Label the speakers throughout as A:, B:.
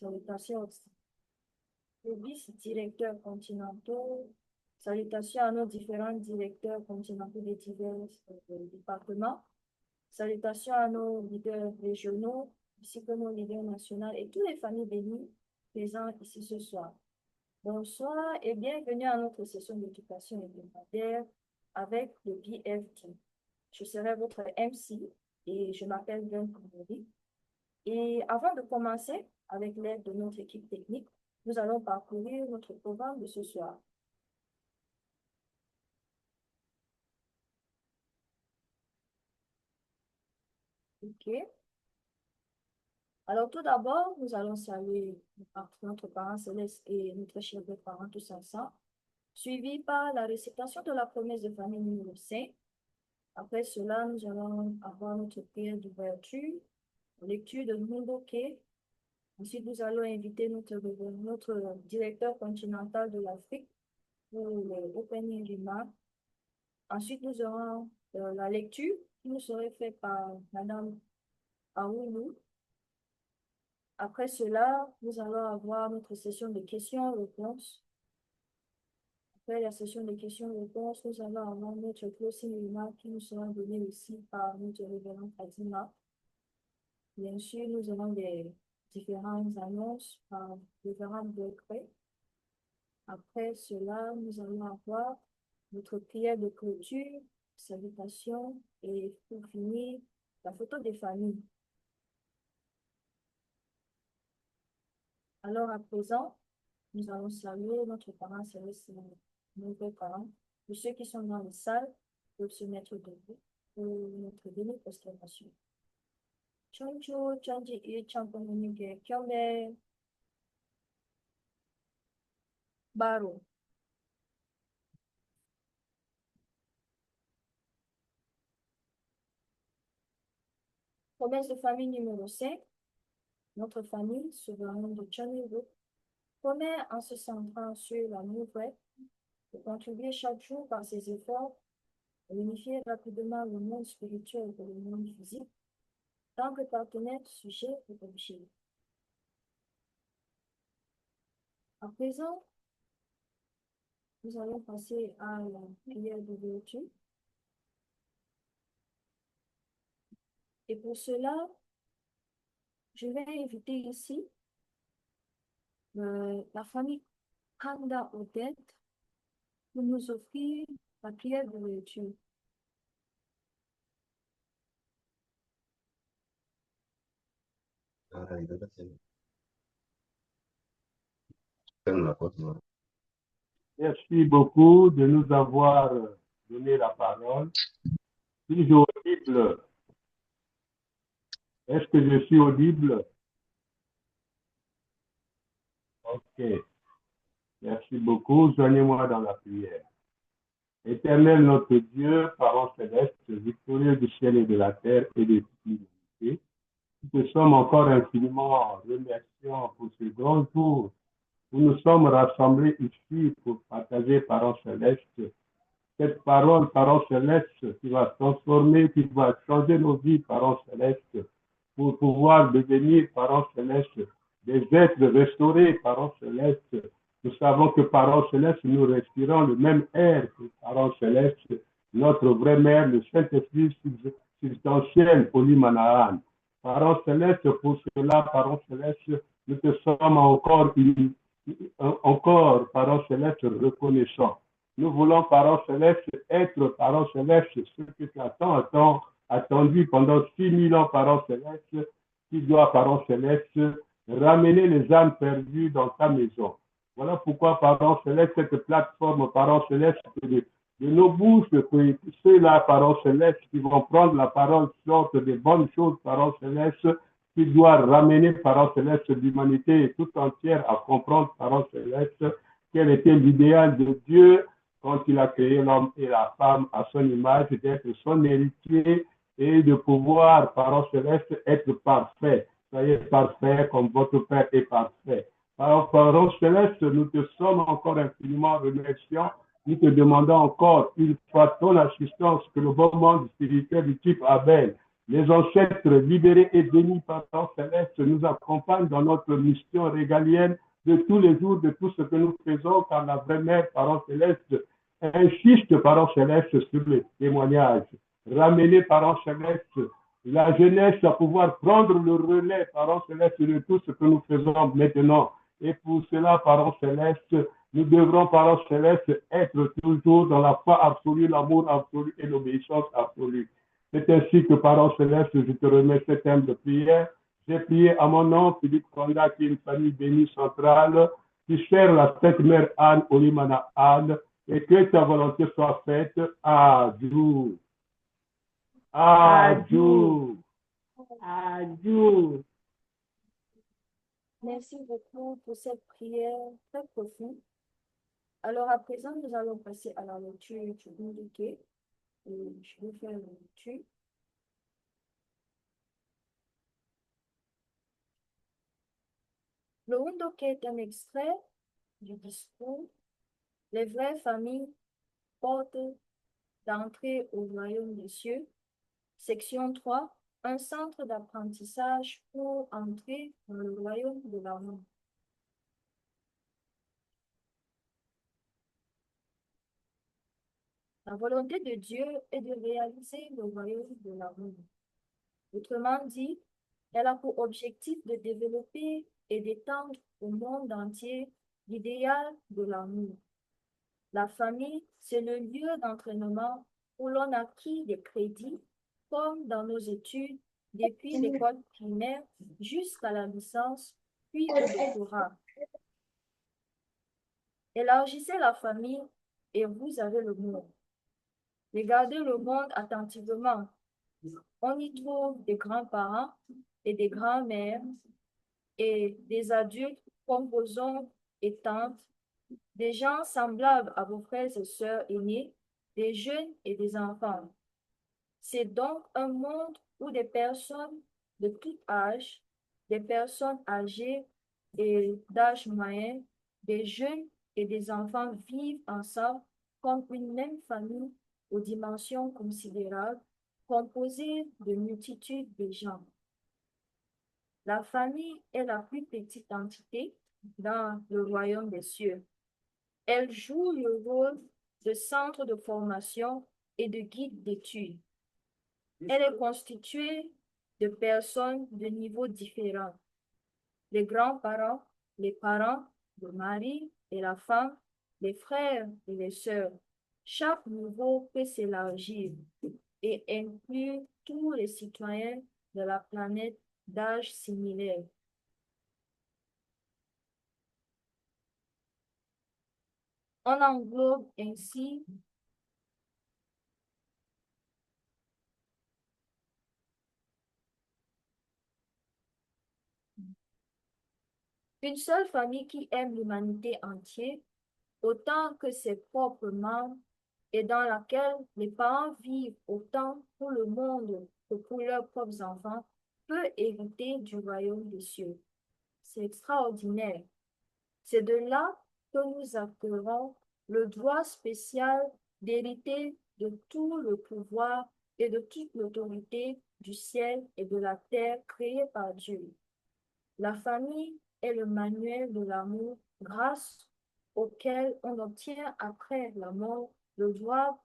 A: Salutations aux vice-directeurs continentaux. Salutations à nos différents directeurs continentaux des divers départements. Salutations à nos leaders régionaux, ainsi que nos leaders nationaux et toutes les familles bénies présentes ici ce soir. Bonsoir et bienvenue à notre session d'éducation hebdomadaire avec le BFT. Je serai votre MC et je m'appelle Ben Koumori. Et avant de commencer, avec l'aide de notre équipe technique, nous allons parcourir notre programme de ce soir. OK. Alors, tout d'abord, nous allons saluer notre parent céleste et notre cher parents tous ensemble, suivi par la récitation de la promesse de famille numéro 5. Après cela, nous allons avoir notre prière d'ouverture, lecture de Mundoké. Ensuite, nous allons inviter notre directeur continental de l'Afrique pour le opening remarks. Ensuite, nous aurons la lecture qui nous sera faite par Madame Aoulou. Après cela, nous allons avoir notre session de questions-réponses. Après la session de questions-réponses, nous allons avoir notre closing remarks qui nous sera donné aussi par notre révérend Fadima. Bien sûr, nous aurons des différentes annonces par différents décrets. Après cela, nous allons avoir notre prière de clôture, salutation et pour finir, la photo des familles. Alors à présent, nous allons saluer notre parent céleste, nos parents. Pour ceux qui sont dans la salle, peuvent se mettre debout pour notre bénie prosternation. Choncho, Chanji et Champomunige, Kyombe, Baro. Promesse de famille numéro 5. Notre famille, souveraine de Tchonero, promet en se centrant sur la nouvelle de contribuer chaque jour par ses efforts à unifier rapidement le monde spirituel et le monde physique, tant que partenaire sujet et objet. À présent, nous allons passer à la prière d'ouverture. Et pour cela, je vais inviter ici la famille Kanda Odette pour nous offrir la prière d'ouverture.
B: Merci beaucoup de nous avoir donné la parole. Suis-je audible? Est-ce que je suis audible? Ok. Merci beaucoup. Joignez-moi dans la prière. Éternel notre Dieu, parent céleste, victorieux du ciel et de la terre et de toute l'humanité, nous te sommes encore infiniment remerciants pour ce grand jour où nous sommes rassemblés ici pour partager, parent céleste, cette parole céleste, qui va transformer, qui va changer nos vies, parole céleste, pour pouvoir devenir, parole céleste, des êtres restaurés, parole céleste. Nous savons que, parole céleste, nous respirons le même air que parole céleste, notre vraie mère, le Saint-Esprit substantiel, Polymanaan. Parole céleste, pour cela, parole céleste, nous te sommes encore, parole céleste, reconnaissants. Nous voulons, parole céleste, être, parole céleste, ce que tu as attendu pendant 6000 ans, parole céleste, qui doit, parole céleste, ramener les âmes perdues dans ta maison. Voilà pourquoi, parole céleste, cette plateforme, parole céleste, de nos bouches, que ceux-là, parole céleste, qui vont prendre la parole, sorte des bonnes choses, parole céleste, qui doit ramener, parole céleste, l'humanité tout entière à comprendre, parole céleste, quel était l'idéal de Dieu quand il a créé l'homme et la femme à son image, d'être son héritier et de pouvoir, parole céleste, être parfait. Soyez parfait comme votre Père est parfait. Alors, parole céleste, nous te sommes encore infiniment remerciants. Nous te demandons encore une fois ton assistance, que le bon monde spirituel du type Abel, Les ancêtres libérés et bénis par Parents céleste nous accompagnent dans notre mission régalienne de tous les jours, de tout ce que nous faisons, car la vraie mère, Parents céleste, insiste, Parents céleste, sur les témoignages. Ramenez, Parents céleste, la jeunesse à pouvoir prendre le relais, Parents céleste, de tout ce que nous faisons maintenant. Et pour cela, Parents céleste, nous devrons, Parents céleste, être toujours dans la foi absolue, l'amour absolu et l'obéissance absolue. C'est ainsi que, Parents céleste, je te remets cet humble prière. J'ai prié à mon nom, Philippe Konda, qui est une famille bénie centrale, qui sert la Sainte Mère Anne, Olimana Anne, et que ta volonté soit faite. Adieu. Adieu. Adieu.
A: Merci beaucoup pour cette prière très profonde. Alors, à présent, nous allons passer à la lecture du Indiqué. Je vais faire la lecture. Le Windoké est un extrait du discours Les vraies familles portent d'entrée au royaume des cieux. Section 3. Un centre d'apprentissage pour entrer dans le royaume de l'amour. La volonté de Dieu est de réaliser le royaume de l'amour. Autrement dit, elle a pour objectif de développer et d'étendre au monde entier l'idéal de l'amour. La famille, c'est le lieu d'entraînement où l'on acquit des crédits, comme dans nos études, depuis l'école primaire jusqu'à la licence, puis au doctorat. Élargissez la famille et vous avez le monde. Regardez le monde attentivement. On y trouve des grands-parents et des grands-mères et des adultes comme vos oncles et tantes, des gens semblables à vos frères et sœurs aînés, des jeunes et des enfants. C'est donc un monde où des personnes de tout âge, des personnes âgées et d'âge moyen, des jeunes et des enfants vivent ensemble comme une même famille aux dimensions considérables, composée de multitudes de gens. La famille est la plus petite entité dans le royaume des cieux. Elle joue le rôle de centre de formation et de guide d'études. Elle est constituée de personnes de niveaux différents. Les grands-parents, les parents, le mari et la femme, les frères et les sœurs. Chaque niveau peut s'élargir et inclure tous les citoyens de la planète d'âge similaire. On englobe ainsi une seule famille qui aime l'humanité entière autant que ses propres membres et dans laquelle les parents vivent autant pour le monde que pour leurs propres enfants, peut hériter du royaume des cieux. C'est extraordinaire. C'est de là que nous acquérons le droit spécial d'hériter de tout le pouvoir et de toute l'autorité du ciel et de la terre créés par Dieu. La famille est le manuel de l'amour grâce auquel on obtient après la mort le droit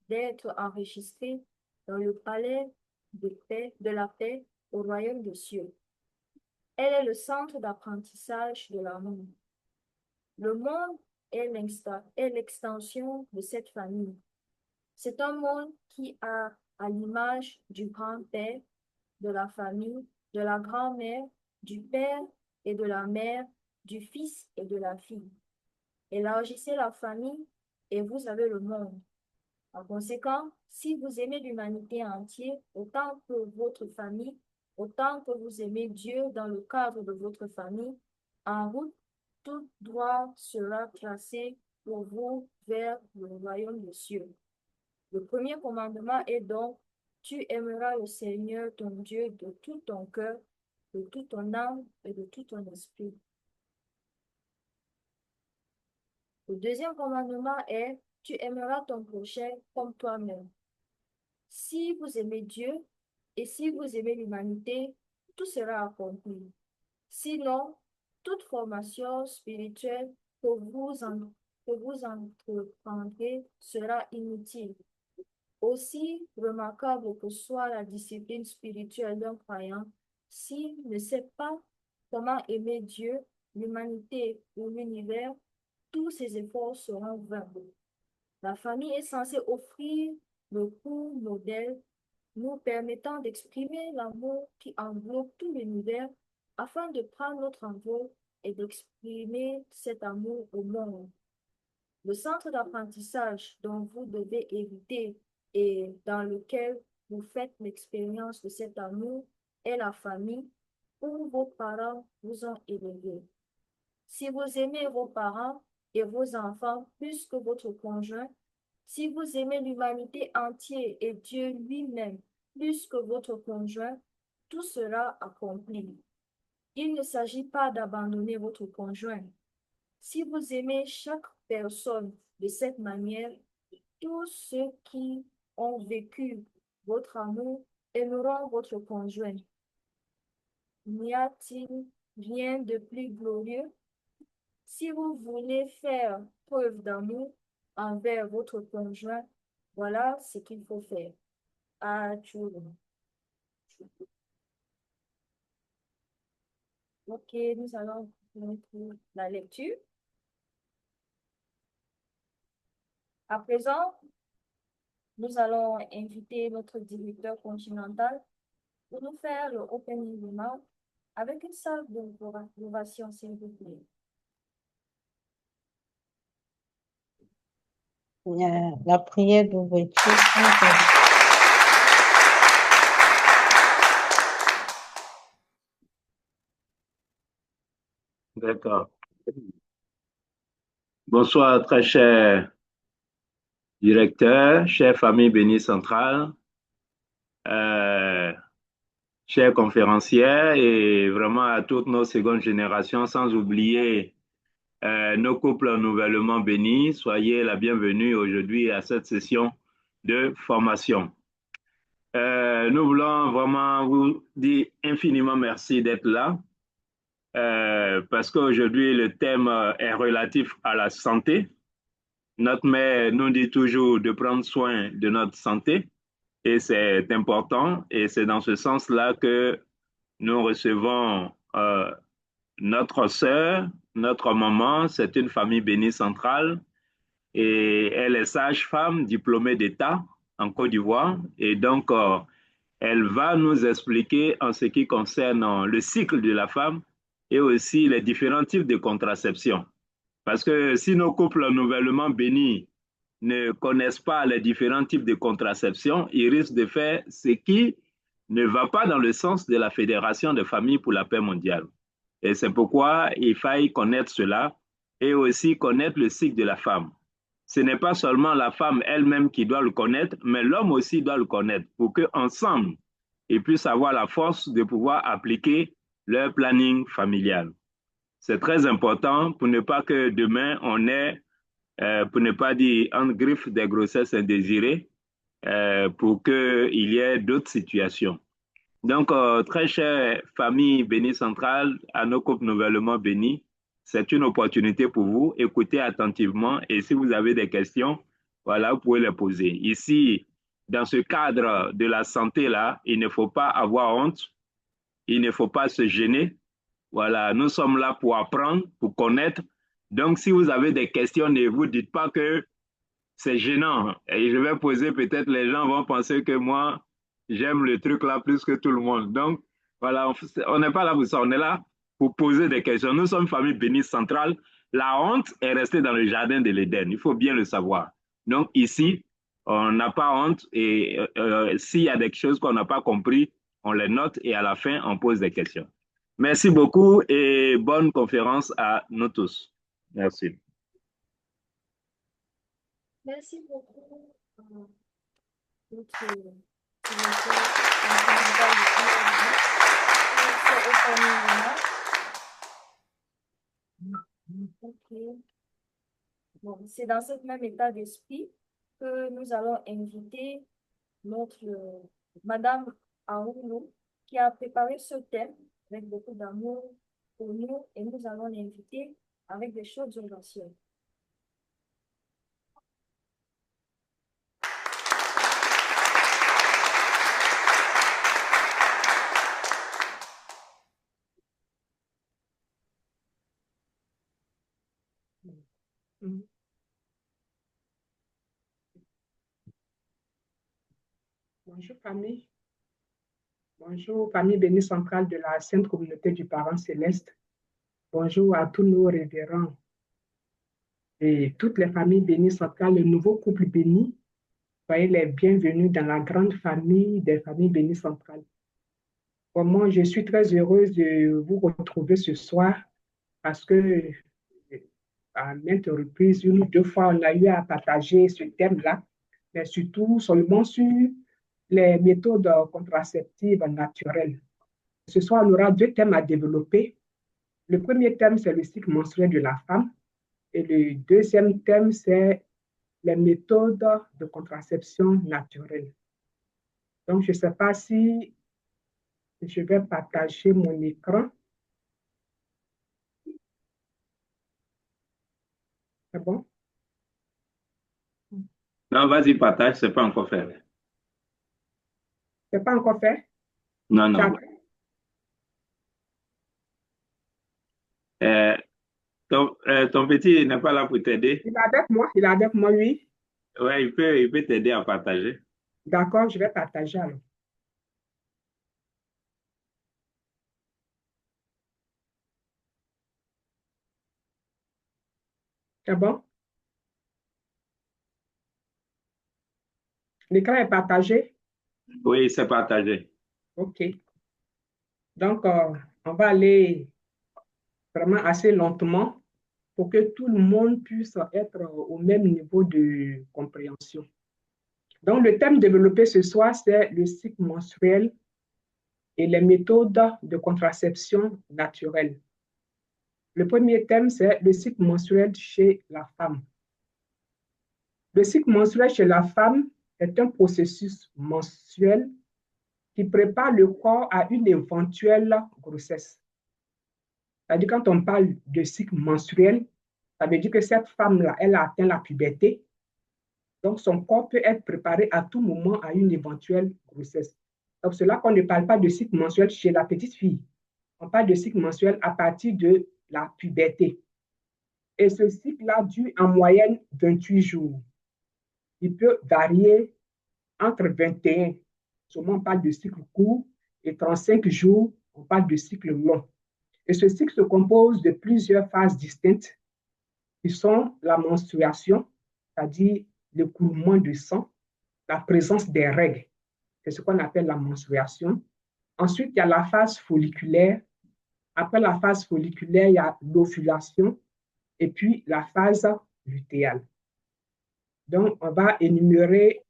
A: d'être enregistré dans le palais de paix, de la paix au royaume des cieux. Elle est le centre d'apprentissage de l'amour. Le monde est l'extension de cette famille. C'est un monde qui a, à l'image du grand-père, de la famille, de la grand-mère, du père et de la mère, du fils et de la fille. Élargissez la famille et vous avez le monde. En conséquent, si vous aimez l'humanité entière autant que votre famille, autant que vous aimez Dieu dans le cadre de votre famille, en route, tout droit sera tracé pour vous vers le royaume des cieux. Le premier commandement est donc, tu aimeras le Seigneur ton Dieu de tout ton cœur, de toute ton âme et de tout ton esprit. Le deuxième commandement est, tu aimeras ton prochain comme toi-même. Si vous aimez Dieu, Et si vous aimez l'humanité, tout sera accompli. Sinon, toute formation spirituelle que que vous entreprendrez sera inutile. Aussi remarquable que soit la discipline spirituelle d'un croyant, s'il ne sait pas comment aimer Dieu, l'humanité ou l'univers, tous ses efforts seront vains. La famille est censée offrir le court modèle nous permettant d'exprimer l'amour qui enveloppe tout l'univers afin de prendre notre envol et d'exprimer cet amour au monde. Le centre d'apprentissage dont vous devez éviter et dans lequel vous faites l'expérience de cet amour est la famille où vos parents vous ont élevé. Si vous aimez vos parents et vos enfants plus que votre conjoint, si vous aimez l'humanité entière et Dieu lui-même plus que votre conjoint, tout sera accompli. Il ne s'agit pas d'abandonner votre conjoint. Si vous aimez chaque personne de cette manière, tous ceux qui ont vécu votre amour aimeront votre conjoint. N'y a-t-il rien de plus glorieux? Si vous voulez faire preuve d'amour envers votre conjoint, voilà ce qu'il faut faire. Achou. Ok, nous allons continuer la lecture. À présent, nous allons inviter notre directeur continental pour nous faire le opening remark avec une salle d'ovation, s'il vous plaît.
C: La prière d'ouverture.
D: D'accord. Bonsoir, très cher directeur, chère famille Béni Centrale, chers conférenciers et vraiment à toutes nos secondes générations, sans oublier nos couples nouvellement bénis. Soyez la bienvenue aujourd'hui à cette session de formation. Nous voulons vraiment vous dire infiniment merci d'être là parce qu'aujourd'hui, le thème est relatif à la santé. Notre mère nous dit toujours de prendre soin de notre santé et c'est important et c'est dans ce sens-là que nous recevons notre sœur, notre maman, c'est une famille bénie centrale et elle est sage-femme diplômée d'État en Côte d'Ivoire et donc elle va nous expliquer en ce qui concerne le cycle de la femme et aussi les différents types de contraception. Parce que si nos couples nouvellement bénis ne connaissent pas les différents types de contraception, ils risquent de faire ce qui ne va pas dans le sens de la Fédération des familles pour la paix mondiale. Et c'est pourquoi il faille connaître cela et aussi connaître le cycle de la femme. Ce n'est pas seulement la femme elle-même qui doit le connaître, mais l'homme aussi doit le connaître pour qu'ensemble, ils puissent avoir la force de pouvoir appliquer leur planning familial. C'est très important pour ne pas que demain on ait, pour ne pas dire en griffe des grossesses indésirées, pour qu'il y ait d'autres situations. Donc, très chère famille bénie centrale, à nos couples nouvellement bénis, c'est une opportunité pour vous. Écoutez attentivement et si vous avez des questions, voilà, vous pouvez les poser. Ici, dans ce cadre de la santé-là, il ne faut pas avoir honte, il ne faut pas se gêner. Voilà, nous sommes là pour apprendre, pour connaître. Donc, si vous avez des questions, ne vous dites pas que c'est gênant. Et je vais poser, peut-être les gens vont penser que moi, j'aime le truc là plus que tout le monde. Donc, voilà, on n'est pas là pour ça, on est là pour poser des questions. Nous sommes une famille bénie centrale. La honte est restée dans le jardin de l'Éden, il faut bien le savoir. Donc, ici, on n'a pas honte et s'il y a des choses qu'on n'a pas compris, on les note et à la fin, on pose des questions. Merci beaucoup et bonne conférence à nous tous. Merci.
A: Merci beaucoup. Okay. Bon, c'est dans ce même état d'esprit que nous allons inviter notre Madame Aoulou, qui a préparé ce thème avec beaucoup d'amour pour nous et nous allons l'inviter avec des choses anciennes.
E: Bonjour famille. Bonjour famille bénie centrale de la Sainte Communauté du Parent Céleste. Bonjour à tous nos révérends et toutes les familles bénies centrales, le nouveau couple béni. Soyez les bienvenus dans la grande famille des familles bénies centrales. Moi, je suis très heureuse de vous retrouver ce soir parce que à maintes reprises, une ou deux fois, on a eu à partager ce thème-là, mais surtout seulement sur les méthodes contraceptives naturelles. Ce soir, on aura deux thèmes à développer. Le premier thème, c'est le cycle menstruel de la femme. Et le deuxième thème, c'est les méthodes de contraception naturelle. Donc, je ne sais pas si je vais partager mon écran. C'est bon?
D: Non, vas-y, partage, c'est pas encore fait.
E: C'est pas encore fait?
D: Non, non. Ton petit n'est pas là pour t'aider?
E: Il est avec moi, oui.
D: Ouais, il peut t'aider à partager.
E: D'accord, je vais partager alors. C'est bon? L'écran est partagé?
D: Oui, c'est partagé.
E: OK. Donc, on va aller vraiment assez lentement pour que tout le monde puisse être au même niveau de compréhension. Donc, le thème développé ce soir, c'est le cycle menstruel et les méthodes de contraception naturelle. Le premier thème, c'est le cycle menstruel chez la femme. Le cycle menstruel chez la femme est un processus mensuel qui prépare le corps à une éventuelle grossesse. C'est-à-dire, quand on parle de cycle menstruel, ça veut dire que cette femme-là, elle a atteint la puberté. Donc, son corps peut être préparé à tout moment à une éventuelle grossesse. Donc, c'est là qu'on ne parle pas de cycle menstruel chez la petite fille. On parle de cycle menstruel à partir de la puberté. Et ce cycle-là dure en moyenne 28 jours. Il peut varier entre 21, souvent on parle de cycle court, et 35 jours, on parle de cycle long. Et ce cycle se compose de plusieurs phases distinctes qui sont la menstruation, c'est-à-dire l'écoulement de sang, la présence des règles, c'est ce qu'on appelle la menstruation. Ensuite, il y a la phase folliculaire. Après la phase folliculaire, il y a l'ovulation et puis la phase lutéale. Donc, on va énumérer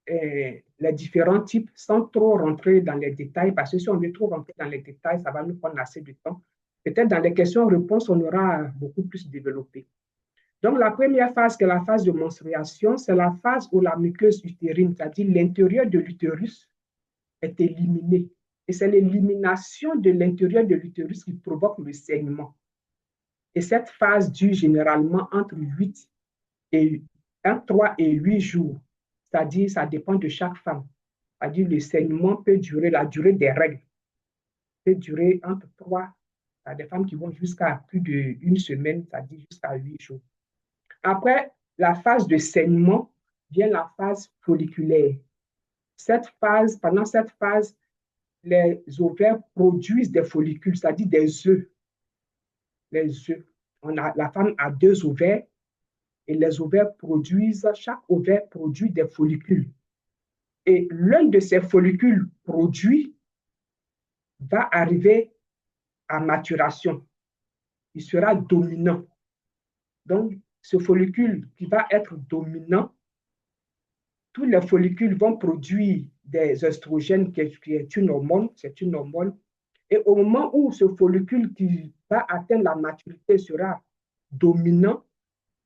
E: les différents types sans trop rentrer dans les détails, parce que si on veut trop rentrer dans les détails, ça va nous prendre assez de temps. Peut-être dans les questions-réponses, on aura beaucoup plus développé. Donc, la première phase, qui est la phase de menstruation, c'est la phase où la muqueuse utérine, c'est-à-dire l'intérieur de l'utérus, est éliminée. Et c'est l'élimination de l'intérieur de l'utérus qui provoque le saignement. Et cette phase dure généralement entre 3 et 8 jours. C'est-à-dire, ça dépend de chaque femme. C'est-à-dire, le saignement peut durer, la durée des règles peut durer entre 3, il y a des femmes qui vont jusqu'à plus d'une semaine, c'est-à-dire jusqu'à 8 jours. Après la phase de saignement, vient la phase folliculaire. Pendant cette phase, les ovaires produisent des follicules, c'est-à-dire des œufs. Les œufs. La femme a 2 ovaires et les ovaires produisent, chaque ovaire produit des follicules. Et l'un de ces follicules produits va arriver à maturation. Il sera dominant. Donc, ce follicule qui va être dominant, tous les follicules vont produire des oestrogènes, qui est une hormone, c'est une hormone. Et au moment où ce follicule qui va atteindre la maturité sera dominant,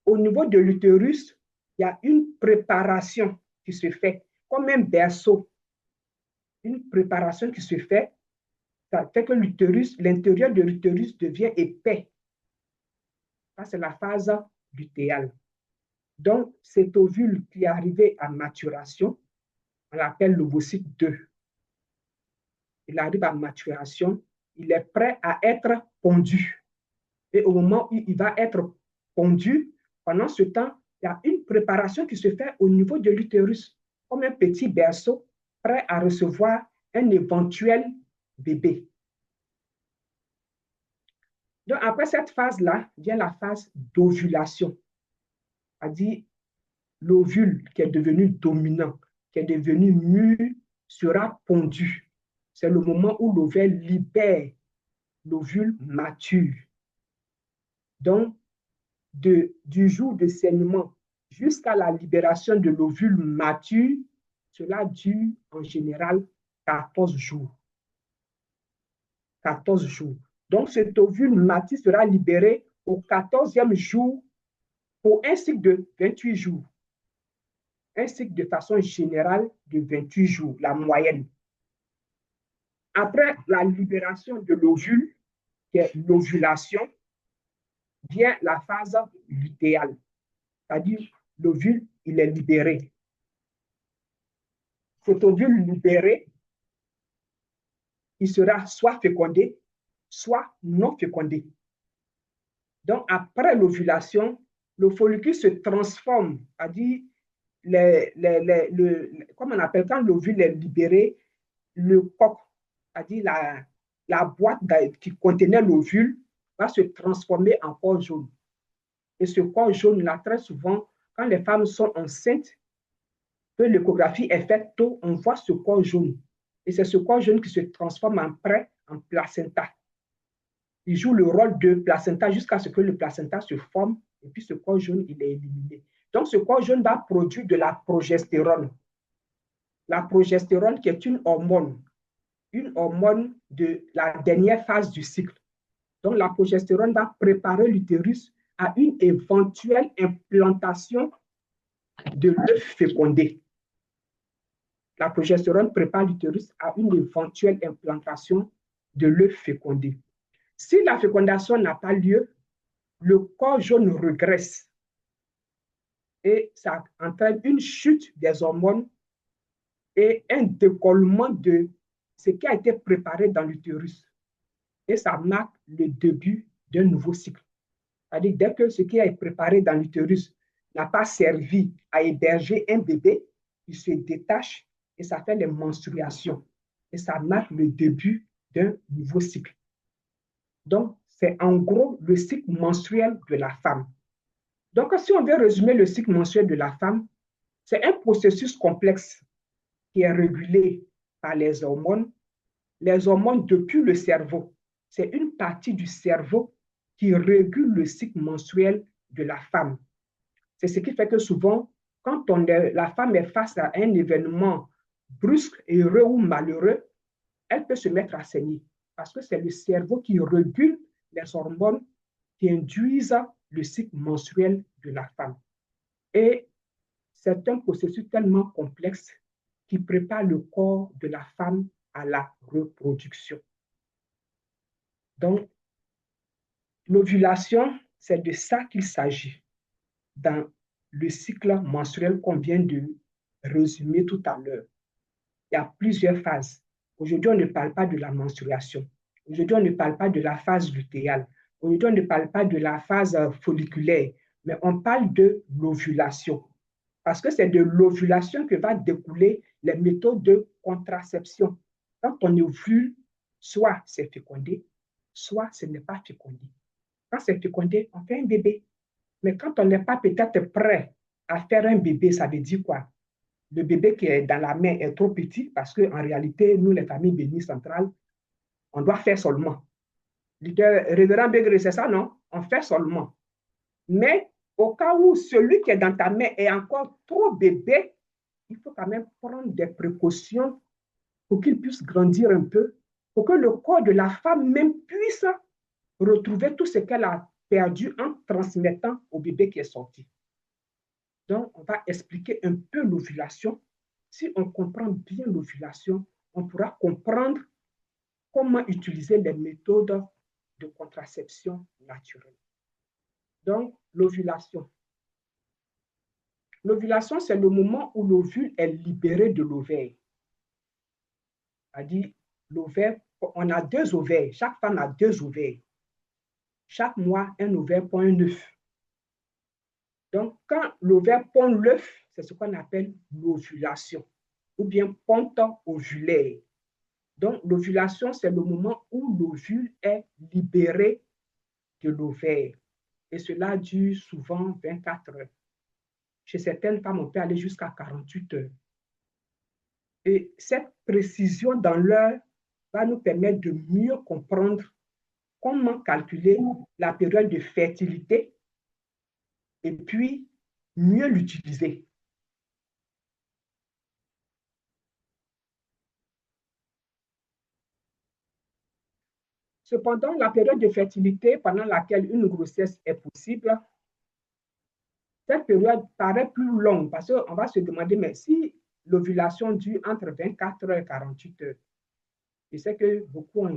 E: au niveau de l'utérus, il y a une préparation qui se fait, comme un berceau. une préparation qui se fait, ça fait que l'utérus, l'intérieur de l'utérus devient épais. Ça, c'est la phase lutéale. Donc, cet ovule qui est arrivé à maturation, on l'appelle l'ovocyte 2. Il arrive à maturation, il est prêt à être pondu. Et au moment où il va être pondu, pendant ce temps, il y a une préparation qui se fait au niveau de l'utérus, comme un petit berceau prêt à recevoir un éventuel bébé. Donc, après cette phase-là, vient la phase d'ovulation. C'est-à-dire, l'ovule qui est devenu dominant, qui est devenu mûr, sera pondu. C'est le moment où l'ovaire libère l'ovule mature. Donc, du jour de saignement jusqu'à la libération de l'ovule mature, cela dure en général 14 jours. 14 jours. Donc, cet ovule mature sera libéré au 14e jour pour un cycle de 28 jours. Un cycle de façon générale de 28 jours, la moyenne. Après la libération de l'ovule, qui est l'ovulation, vient la phase lutéale. C'est-à-dire, l'ovule, il est libéré. Cet ovule libéré, il sera soit fécondé, soit non fécondé. Donc, après l'ovulation, le follicule se transforme, c'est-à-dire, comme on appelle, quand l'ovule est libéré, le coq, c'est-à-dire la boîte qui contenait l'ovule, va se transformer en corps jaune. Et ce corps jaune-là, très souvent, quand les femmes sont enceintes, que l'échographie est faite tôt, on voit ce corps jaune. Et c'est ce corps jaune qui se transforme après en placenta. Il joue le rôle de placenta jusqu'à ce que le placenta se forme et puis ce corps jaune, il est éliminé. Donc, ce corps jaune va produire de la progestérone. La progestérone qui est une hormone de la dernière phase du cycle. Donc, la progestérone va préparer l'utérus à une éventuelle implantation de l'œuf fécondé. La progestérone prépare l'utérus à une éventuelle implantation de l'œuf fécondé. Si la fécondation n'a pas lieu, le corps jaune regresse et ça entraîne une chute des hormones et un décollement de ce qui a été préparé dans l'utérus. Et ça marque le début d'un nouveau cycle. C'est-à-dire, dès que ce qui est préparé dans l'utérus n'a pas servi à héberger un bébé, il se détache et ça fait les menstruations. Et ça marque le début d'un nouveau cycle. Donc, c'est en gros le cycle menstruel de la femme. Donc, si on veut résumer le cycle menstruel de la femme, c'est un processus complexe qui est régulé par les hormones. Les hormones depuis le cerveau. C'est une partie du cerveau qui régule le cycle menstruel de la femme. C'est ce qui fait que souvent, quand la femme est face à un événement brusque, heureux ou malheureux, elle peut se mettre à saigner parce que c'est le cerveau qui régule les hormones qui induisent le cycle menstruel de la femme. Et c'est un processus tellement complexe qui prépare le corps de la femme à la reproduction. Donc, l'ovulation, c'est de ça qu'il s'agit dans le cycle menstruel qu'on vient de résumer tout à l'heure. Il y a plusieurs phases. Aujourd'hui, on ne parle pas de la menstruation. Aujourd'hui, on ne parle pas de la phase lutéale. Aujourd'hui, on ne parle pas de la phase folliculaire, mais on parle de l'ovulation. Parce que c'est de l'ovulation que va découler les méthodes de contraception. Quand on ovule, soit c'est fécondé, soit ce n'est pas fécondé. Quand c'est fécondé, on fait un bébé. Mais quand on n'est pas peut-être prêt à faire un bébé, ça veut dire quoi? Le bébé qui est dans la main est trop petit parce qu'en réalité, nous, les familles bénies centrales, on doit faire seulement. Révérend Bégré, c'est ça, non? On fait seulement. Mais au cas où celui qui est dans ta main est encore trop bébé, il faut quand même prendre des précautions pour qu'il puisse grandir un peu, pour que le corps de la femme même puisse retrouver tout ce qu'elle a perdu en transmettant au bébé qui est sorti. Donc, on va expliquer un peu l'ovulation. Si on comprend bien l'ovulation, on pourra comprendre comment utiliser les méthodes de contraception naturelle. Donc, l'ovulation. L'ovulation, c'est le moment où l'ovule est libéré de l'ovaire. C'est-à-dire, l'ovaire, on a 2 ovaires. Chaque femme a 2 ovaires. Chaque mois, un ovaire pond un œuf. Donc, quand l'ovaire pond l'œuf, c'est ce qu'on appelle l'ovulation, ou bien ponte ovulaire. Donc, l'ovulation, c'est le moment où l'ovule est libéré de l'ovaire. Et cela dure souvent 24 heures. Chez certaines femmes, on peut aller jusqu'à 48 heures. Et cette précision dans l'heure va nous permettre de mieux comprendre comment calculer la période de fertilité et puis mieux l'utiliser. Cependant, la période de fertilité pendant laquelle une grossesse est possible, cette période paraît plus longue parce qu'on va se demander, mais si l'ovulation dure entre 24 heures et 48 heures, je sais que beaucoup ont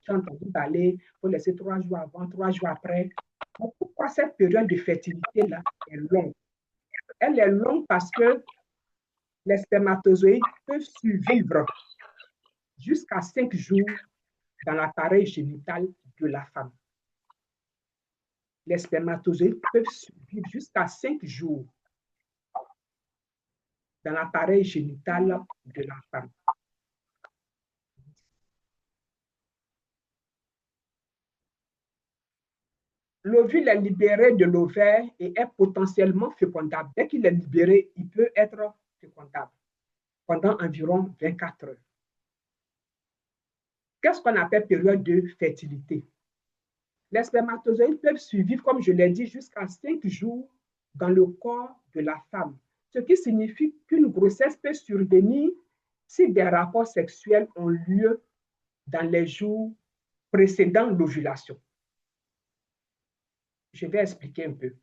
E: entendu parler, il faut laisser 3 jours avant, 3 jours après. Mais pourquoi cette période de fertilité-là est longue? Elle est longue parce que les spermatozoïdes peuvent survivre jusqu'à 5 jours dans l'appareil génital de la femme. Les spermatozoïdes peuvent survivre jusqu'à 5 jours dans l'appareil génital de la femme. L'ovule est libéré de l'ovaire et est potentiellement fécondable. Dès qu'il est libéré, il peut être fécondable pendant environ 24 heures. Qu'est-ce qu'on appelle période de fertilité? Les spermatozoïdes peuvent survivre, comme je l'ai dit, jusqu'à 5 jours dans le corps de la femme, ce qui signifie qu'une grossesse peut survenir si des rapports sexuels ont lieu dans les jours précédant l'ovulation. Je vais expliquer un peu.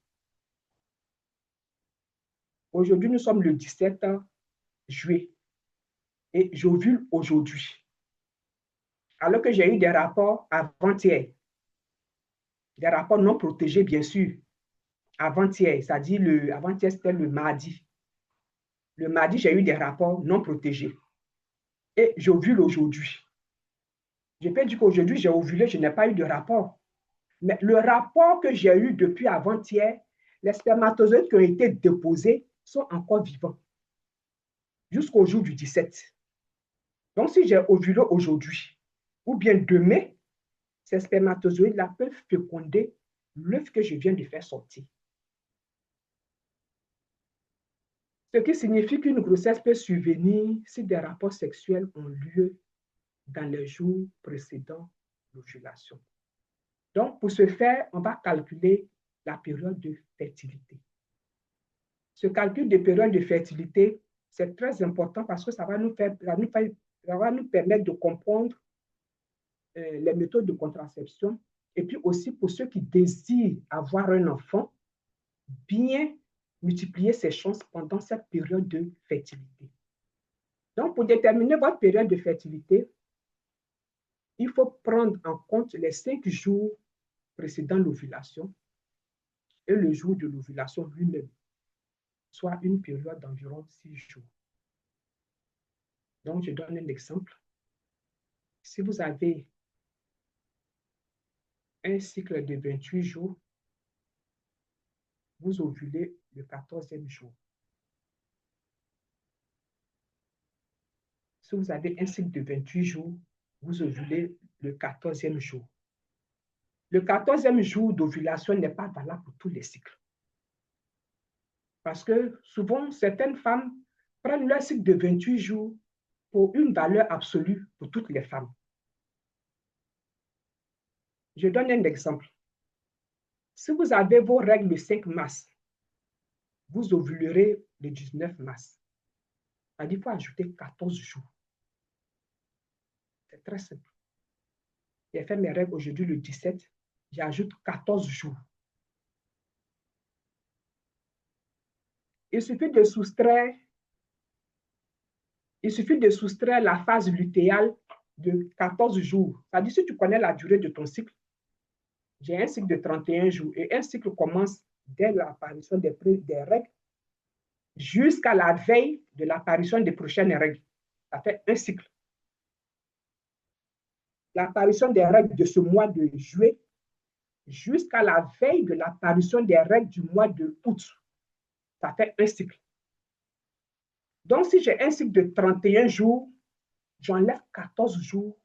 E: Aujourd'hui, nous sommes le 17 juillet et j'ovule aujourd'hui. Alors que j'ai eu des rapports avant-hier, des rapports non protégés, bien sûr, avant-hier, c'est-à-dire avant-hier, c'était le mardi. Le mardi, j'ai eu des rapports non protégés et j'ovule aujourd'hui. Je peux dire qu'aujourd'hui, j'ai ovulé, je n'ai pas eu de rapport. Mais le rapport que j'ai eu depuis avant-hier, les spermatozoïdes qui ont été déposés sont encore vivants jusqu'au jour du 17. Donc, si j'ai ovulé aujourd'hui ou bien demain, ces spermatozoïdes-là peuvent féconder l'œuf que je viens de faire sortir. Ce qui signifie qu'une grossesse peut survenir si des rapports sexuels ont lieu dans les jours précédant l'ovulation. Donc, pour ce faire, on va calculer la période de fertilité. Ce calcul de période de fertilité, c'est très important parce que ça va nous permettre de comprendre les méthodes de contraception et puis aussi pour ceux qui désirent avoir un enfant, bien multiplier ses chances pendant cette période de fertilité. Donc, pour déterminer votre période de fertilité, il faut prendre en compte les 5 jours précédant l'ovulation et le jour de l'ovulation lui-même, soit une période d'environ 6 jours. Donc, je donne un exemple. Si vous avez un cycle de 28 jours, vous ovulez le 14e jour. Si vous avez un cycle de 28 jours, vous ovulez le 14e jour. Le 14e jour d'ovulation n'est pas valable pour tous les cycles. Parce que souvent, certaines femmes prennent leur cycle de 28 jours pour une valeur absolue pour toutes les femmes. Je donne un exemple. Si vous avez vos règles le 5 mars, vous ovulerez le 19 mars. C'est-à-dire qu'il faut ajouter 14 jours. C'est très simple. J'ai fait mes règles aujourd'hui le 17, j'ajoute 14 jours. Il suffit de soustraire il suffit de soustraire la phase lutéale de 14 jours. C'est-à-dire, si tu connais la durée de ton cycle, j'ai un cycle de 31 jours et un cycle commence dès l'apparition des règles jusqu'à la veille de l'apparition des prochaines règles. Ça fait un cycle. L'apparition des règles de ce mois de juillet jusqu'à la veille de l'apparition des règles du mois de août. Ça fait un cycle. Donc, si j'ai un cycle de 31 jours, j'enlève 14 jours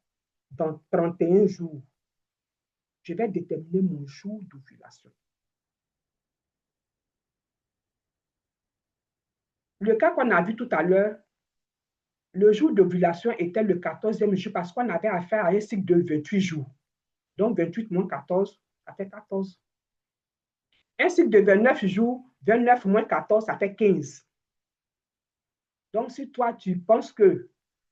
E: dans 31 jours. Je vais déterminer mon jour d'ovulation. Le cas qu'on a vu tout à l'heure, le jour d'ovulation était le 14e jour parce qu'on avait affaire à un cycle de 28 jours. Donc, 28 moins 14, ça fait 14. Un cycle de 29 jours, 29 moins 14, ça fait 15. Donc, si toi, tu penses que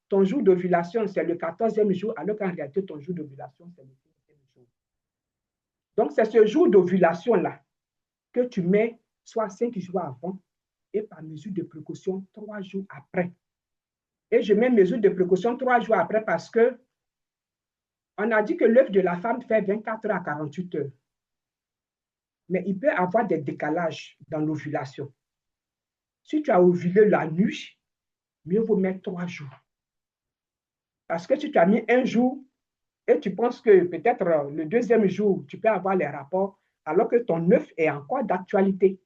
E: ton jour d'ovulation, c'est le 14e jour, alors qu'en réalité, ton jour d'ovulation, c'est le 15e jour. Donc, c'est ce jour d'ovulation-là que tu mets soit 5 jours avant et par mesure de précaution 3 jours après. Et je mets mesure de précaution 3 jours après parce que on a dit que l'œuf de la femme fait 24 heures à 48 heures. Mais il peut y avoir des décalages dans l'ovulation. Si tu as ovulé la nuit, mieux vaut mettre 3 jours. Parce que si tu as mis un jour et tu penses que peut-être le deuxième jour, tu peux avoir les rapports, alors que ton œuf est encore d'actualité.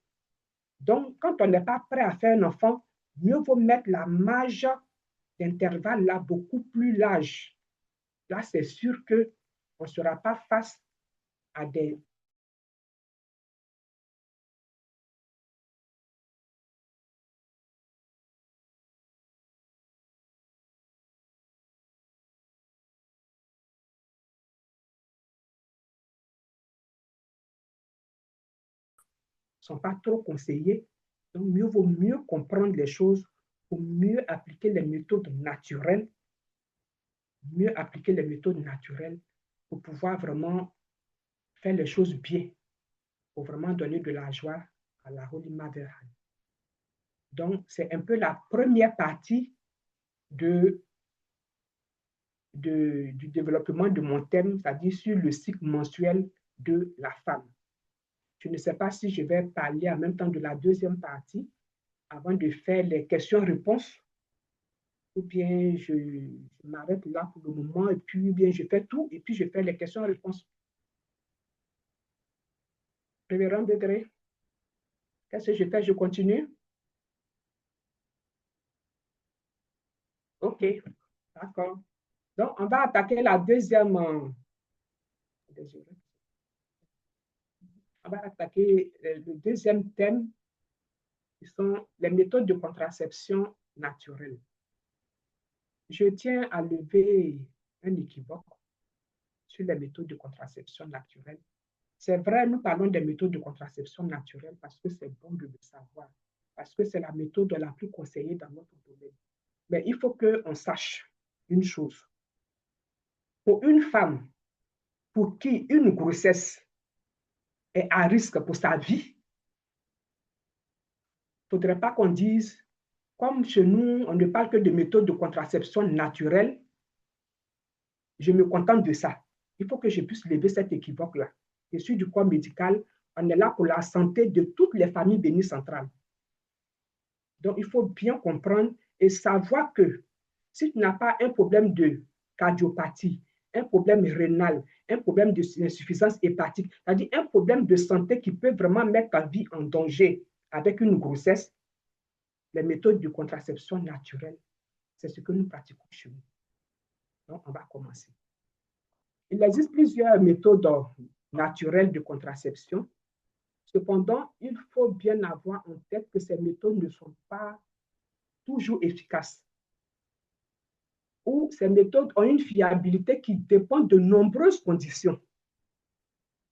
E: Donc, quand on n'est pas prêt à faire un enfant, mieux vaut mettre la marge d'intervalle là beaucoup plus large. Là, c'est sûr qu'on ne sera pas face à des sont pas trop conseillés. Donc, mieux vaut mieux comprendre les choses pour mieux appliquer les méthodes naturelles, pour pouvoir vraiment faire les choses bien, pour vraiment donner de la joie à la Holy Mother. Donc, c'est un peu la première partie du développement de mon thème, c'est-à-dire sur le cycle mensuel de la femme. Je ne sais pas si je vais parler en même temps de la deuxième partie avant de faire les questions-réponses, ou bien je m'arrête là pour le moment, et puis bien je fais tout, et puis je fais les questions-réponses. Révérend Degré, qu'est-ce que je fais? Je continue? OK, d'accord. Donc, on va attaquer la deuxième. On va attaquer le deuxième thème, qui sont les méthodes de contraception naturelle. Je tiens à lever un équivoque sur les méthodes de contraception naturelle. C'est vrai, nous parlons des méthodes de contraception naturelle parce que c'est bon de le savoir, parce que c'est la méthode la plus conseillée dans notre domaine. Mais il faut qu'on sache une chose. Pour une femme pour qui une grossesse est à risque pour sa vie, il ne faudrait pas qu'on dise, comme chez nous, on ne parle que de méthodes de contraception naturelle, je me contente de ça. Il faut que je puisse lever cet équivoque-là. Je suis du corps médical, on est là pour la santé de toutes les familles bénies centrales. Donc, il faut bien comprendre et savoir que si tu n'as pas un problème de cardiopathie, un problème rénal, un problème d'insuffisance hépatique, c'est-à-dire un problème de santé qui peut vraiment mettre ta vie en danger avec une grossesse, les méthodes de contraception naturelle, c'est ce que nous pratiquons chez nous. Donc, on va commencer. Il existe plusieurs méthodes naturelles de contraception. Cependant, il faut bien avoir en tête que ces méthodes ne sont pas toujours efficaces. Ou ces méthodes ont une fiabilité qui dépend de nombreuses conditions.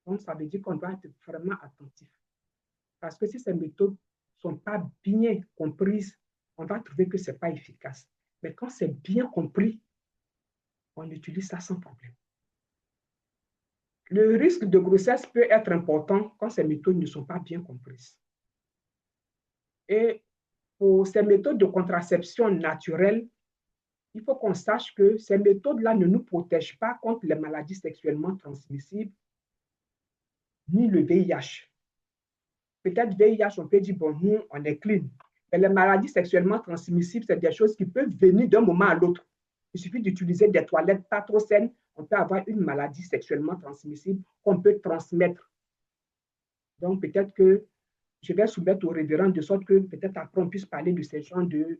E: Donc, ça veut dire qu'on doit être vraiment attentif. Parce que si ces méthodes ne sont pas bien comprises, on va trouver que ce n'est pas efficace. Mais quand c'est bien compris, on utilise ça sans problème. Le risque de grossesse peut être important quand ces méthodes ne sont pas bien comprises. Et pour ces méthodes de contraception naturelle, il faut qu'on sache que ces méthodes-là ne nous protègent pas contre les maladies sexuellement transmissibles, ni le VIH. Peut-être VIH, on peut dire, bon, nous, on est clean. Mais les maladies sexuellement transmissibles, c'est des choses qui peuvent venir d'un moment à l'autre. Il suffit d'utiliser des toilettes pas trop saines, on peut avoir une maladie sexuellement transmissible qu'on peut transmettre. Donc, peut-être que je vais soumettre au révérend de sorte que peut-être après on puisse parler de ces genres de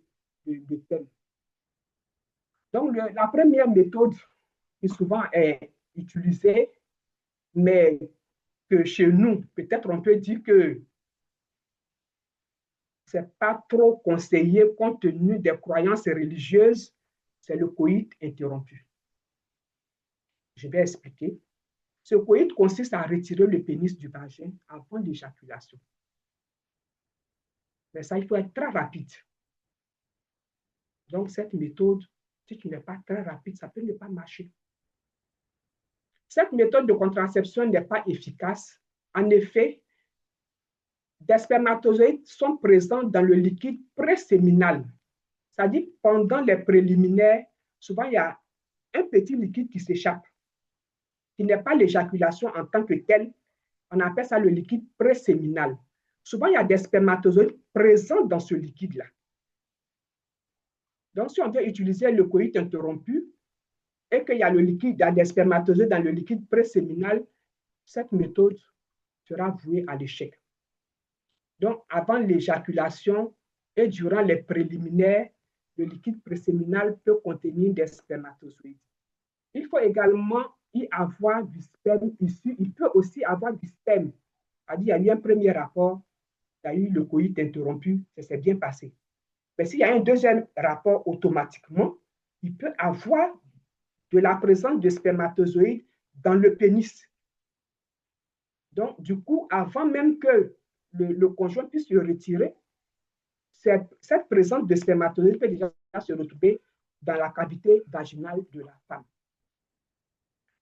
E: thèmes. Donc, la première méthode qui souvent est utilisée, mais que chez nous, peut-être on peut dire que ce n'est pas trop conseillé compte tenu des croyances religieuses, c'est le coït interrompu. Je vais expliquer. Ce coït consiste à retirer le pénis du vagin avant l'éjaculation. Mais ça, il faut être très rapide. Donc, cette méthode, si tu n'es pas très rapide, ça peut ne pas marcher. Cette méthode de contraception n'est pas efficace. En effet, des spermatozoïdes sont présents dans le liquide préséminal. C'est-à-dire, pendant les préliminaires, souvent, il y a un petit liquide qui s'échappe, qui n'est pas l'éjaculation en tant que telle. On appelle ça le liquide préséminal. Souvent, il y a des spermatozoïdes présents dans ce liquide-là. Donc, si on veut utiliser le coït interrompu et qu'il y a le liquide, il y a des spermatozoïdes dans le liquide préséminal, cette méthode sera vouée à l'échec. Donc, avant l'éjaculation et durant les préliminaires, le liquide préséminal peut contenir des spermatozoïdes. Il faut également y avoir du sperme issu. Il peut aussi avoir du sperme. C'est-à-dire, il y a eu un premier rapport, il y a eu le coït interrompu, ça s'est bien passé. Mais s'il y a un deuxième rapport automatiquement, il peut avoir de la présence de spermatozoïdes dans le pénis. Donc, du coup, avant même que le conjoint puisse se retirer, cette présence de spermatozoïdes peut déjà se retrouver dans la cavité vaginale de la femme.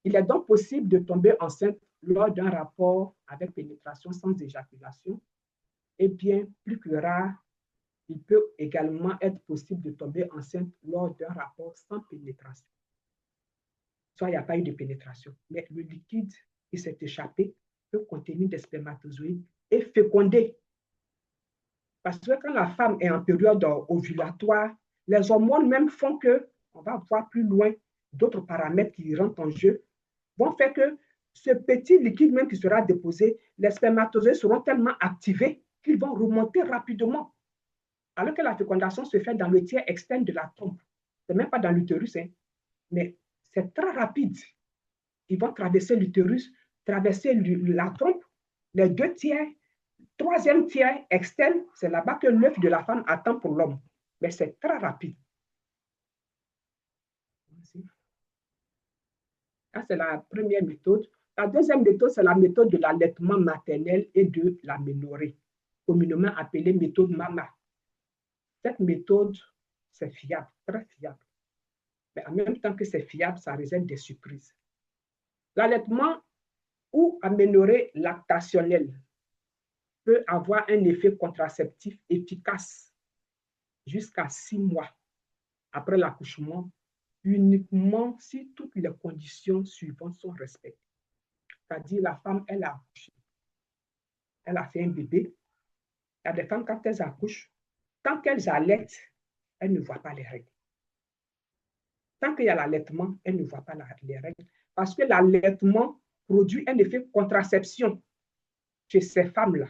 E: Il est donc possible de tomber enceinte lors d'un rapport avec pénétration sans éjaculation. Et bien, plus que rare, il peut également être possible de tomber enceinte lors d'un rapport sans pénétration. Soit il n'y a pas eu de pénétration, mais le liquide qui s'est échappé peut contenir des spermatozoïdes et féconder. Parce que quand la femme est en période ovulatoire, les hormones même font que, on va voir plus loin, d'autres paramètres qui rentrent en jeu, vont faire que ce petit liquide même qui sera déposé, les spermatozoïdes seront tellement activés qu'ils vont remonter rapidement. Alors que la fécondation se fait dans le tiers externe de la trompe. Ce n'est même pas dans l'utérus, hein, mais c'est très rapide. Ils vont traverser l'utérus, traverser la trompe, les deux tiers, troisième tiers externe, c'est là-bas que l'œuf de la femme attend pour l'homme. Mais c'est très rapide. Ça, c'est la première méthode. La deuxième méthode, c'est la méthode de l'allaitement maternel et de l'aménorrhée, communément appelée méthode MAMA. Cette méthode, c'est fiable, très fiable. Mais en même temps que c'est fiable, ça réserve des surprises. L'allaitement ou aménorrhée lactationnelle peut avoir un effet contraceptif efficace jusqu'à 6 mois après l'accouchement, uniquement si toutes les conditions suivantes sont respectées. C'est-à-dire, la femme, elle a accouché, elle a fait un bébé. Il y a des femmes, quand elles accouchent, tant qu'elles allaitent, elles ne voient pas les règles. Tant qu'il y a l'allaitement, elles ne voient pas les règles. Parce que l'allaitement produit un effet contraception chez ces femmes-là.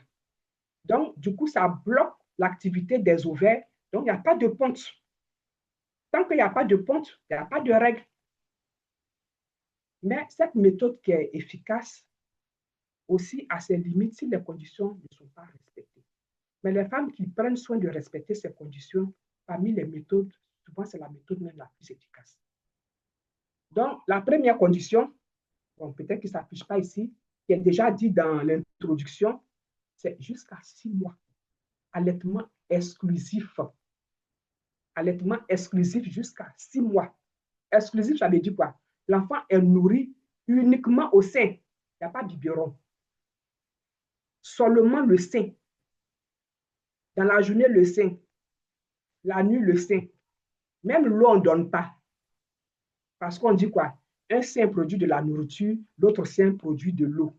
E: Donc, du coup, ça bloque l'activité des ovaires. Donc, il n'y a pas de ponte. Tant qu'il n'y a pas de ponte, il n'y a pas de règles. Mais cette méthode qui est efficace aussi a ses limites si les conditions ne sont pas respectées. Mais les femmes qui prennent soin de respecter ces conditions, parmi les méthodes, souvent c'est la méthode même la plus efficace. Donc, la première condition, bon, peut-être que ça ne s'affiche pas ici, qui est déjà dit dans l'introduction, c'est jusqu'à 6 mois. Allaitement exclusif. Allaitement exclusif jusqu'à 6 mois. Exclusif, ça veut dire quoi? L'enfant est nourri uniquement au sein. Il n'y a pas de biberon. Seulement le sein. Dans la journée, le sein. La nuit, le sein. Même l'eau, on ne donne pas. Parce qu'on dit quoi? Un sein produit de la nourriture, l'autre sein produit de l'eau.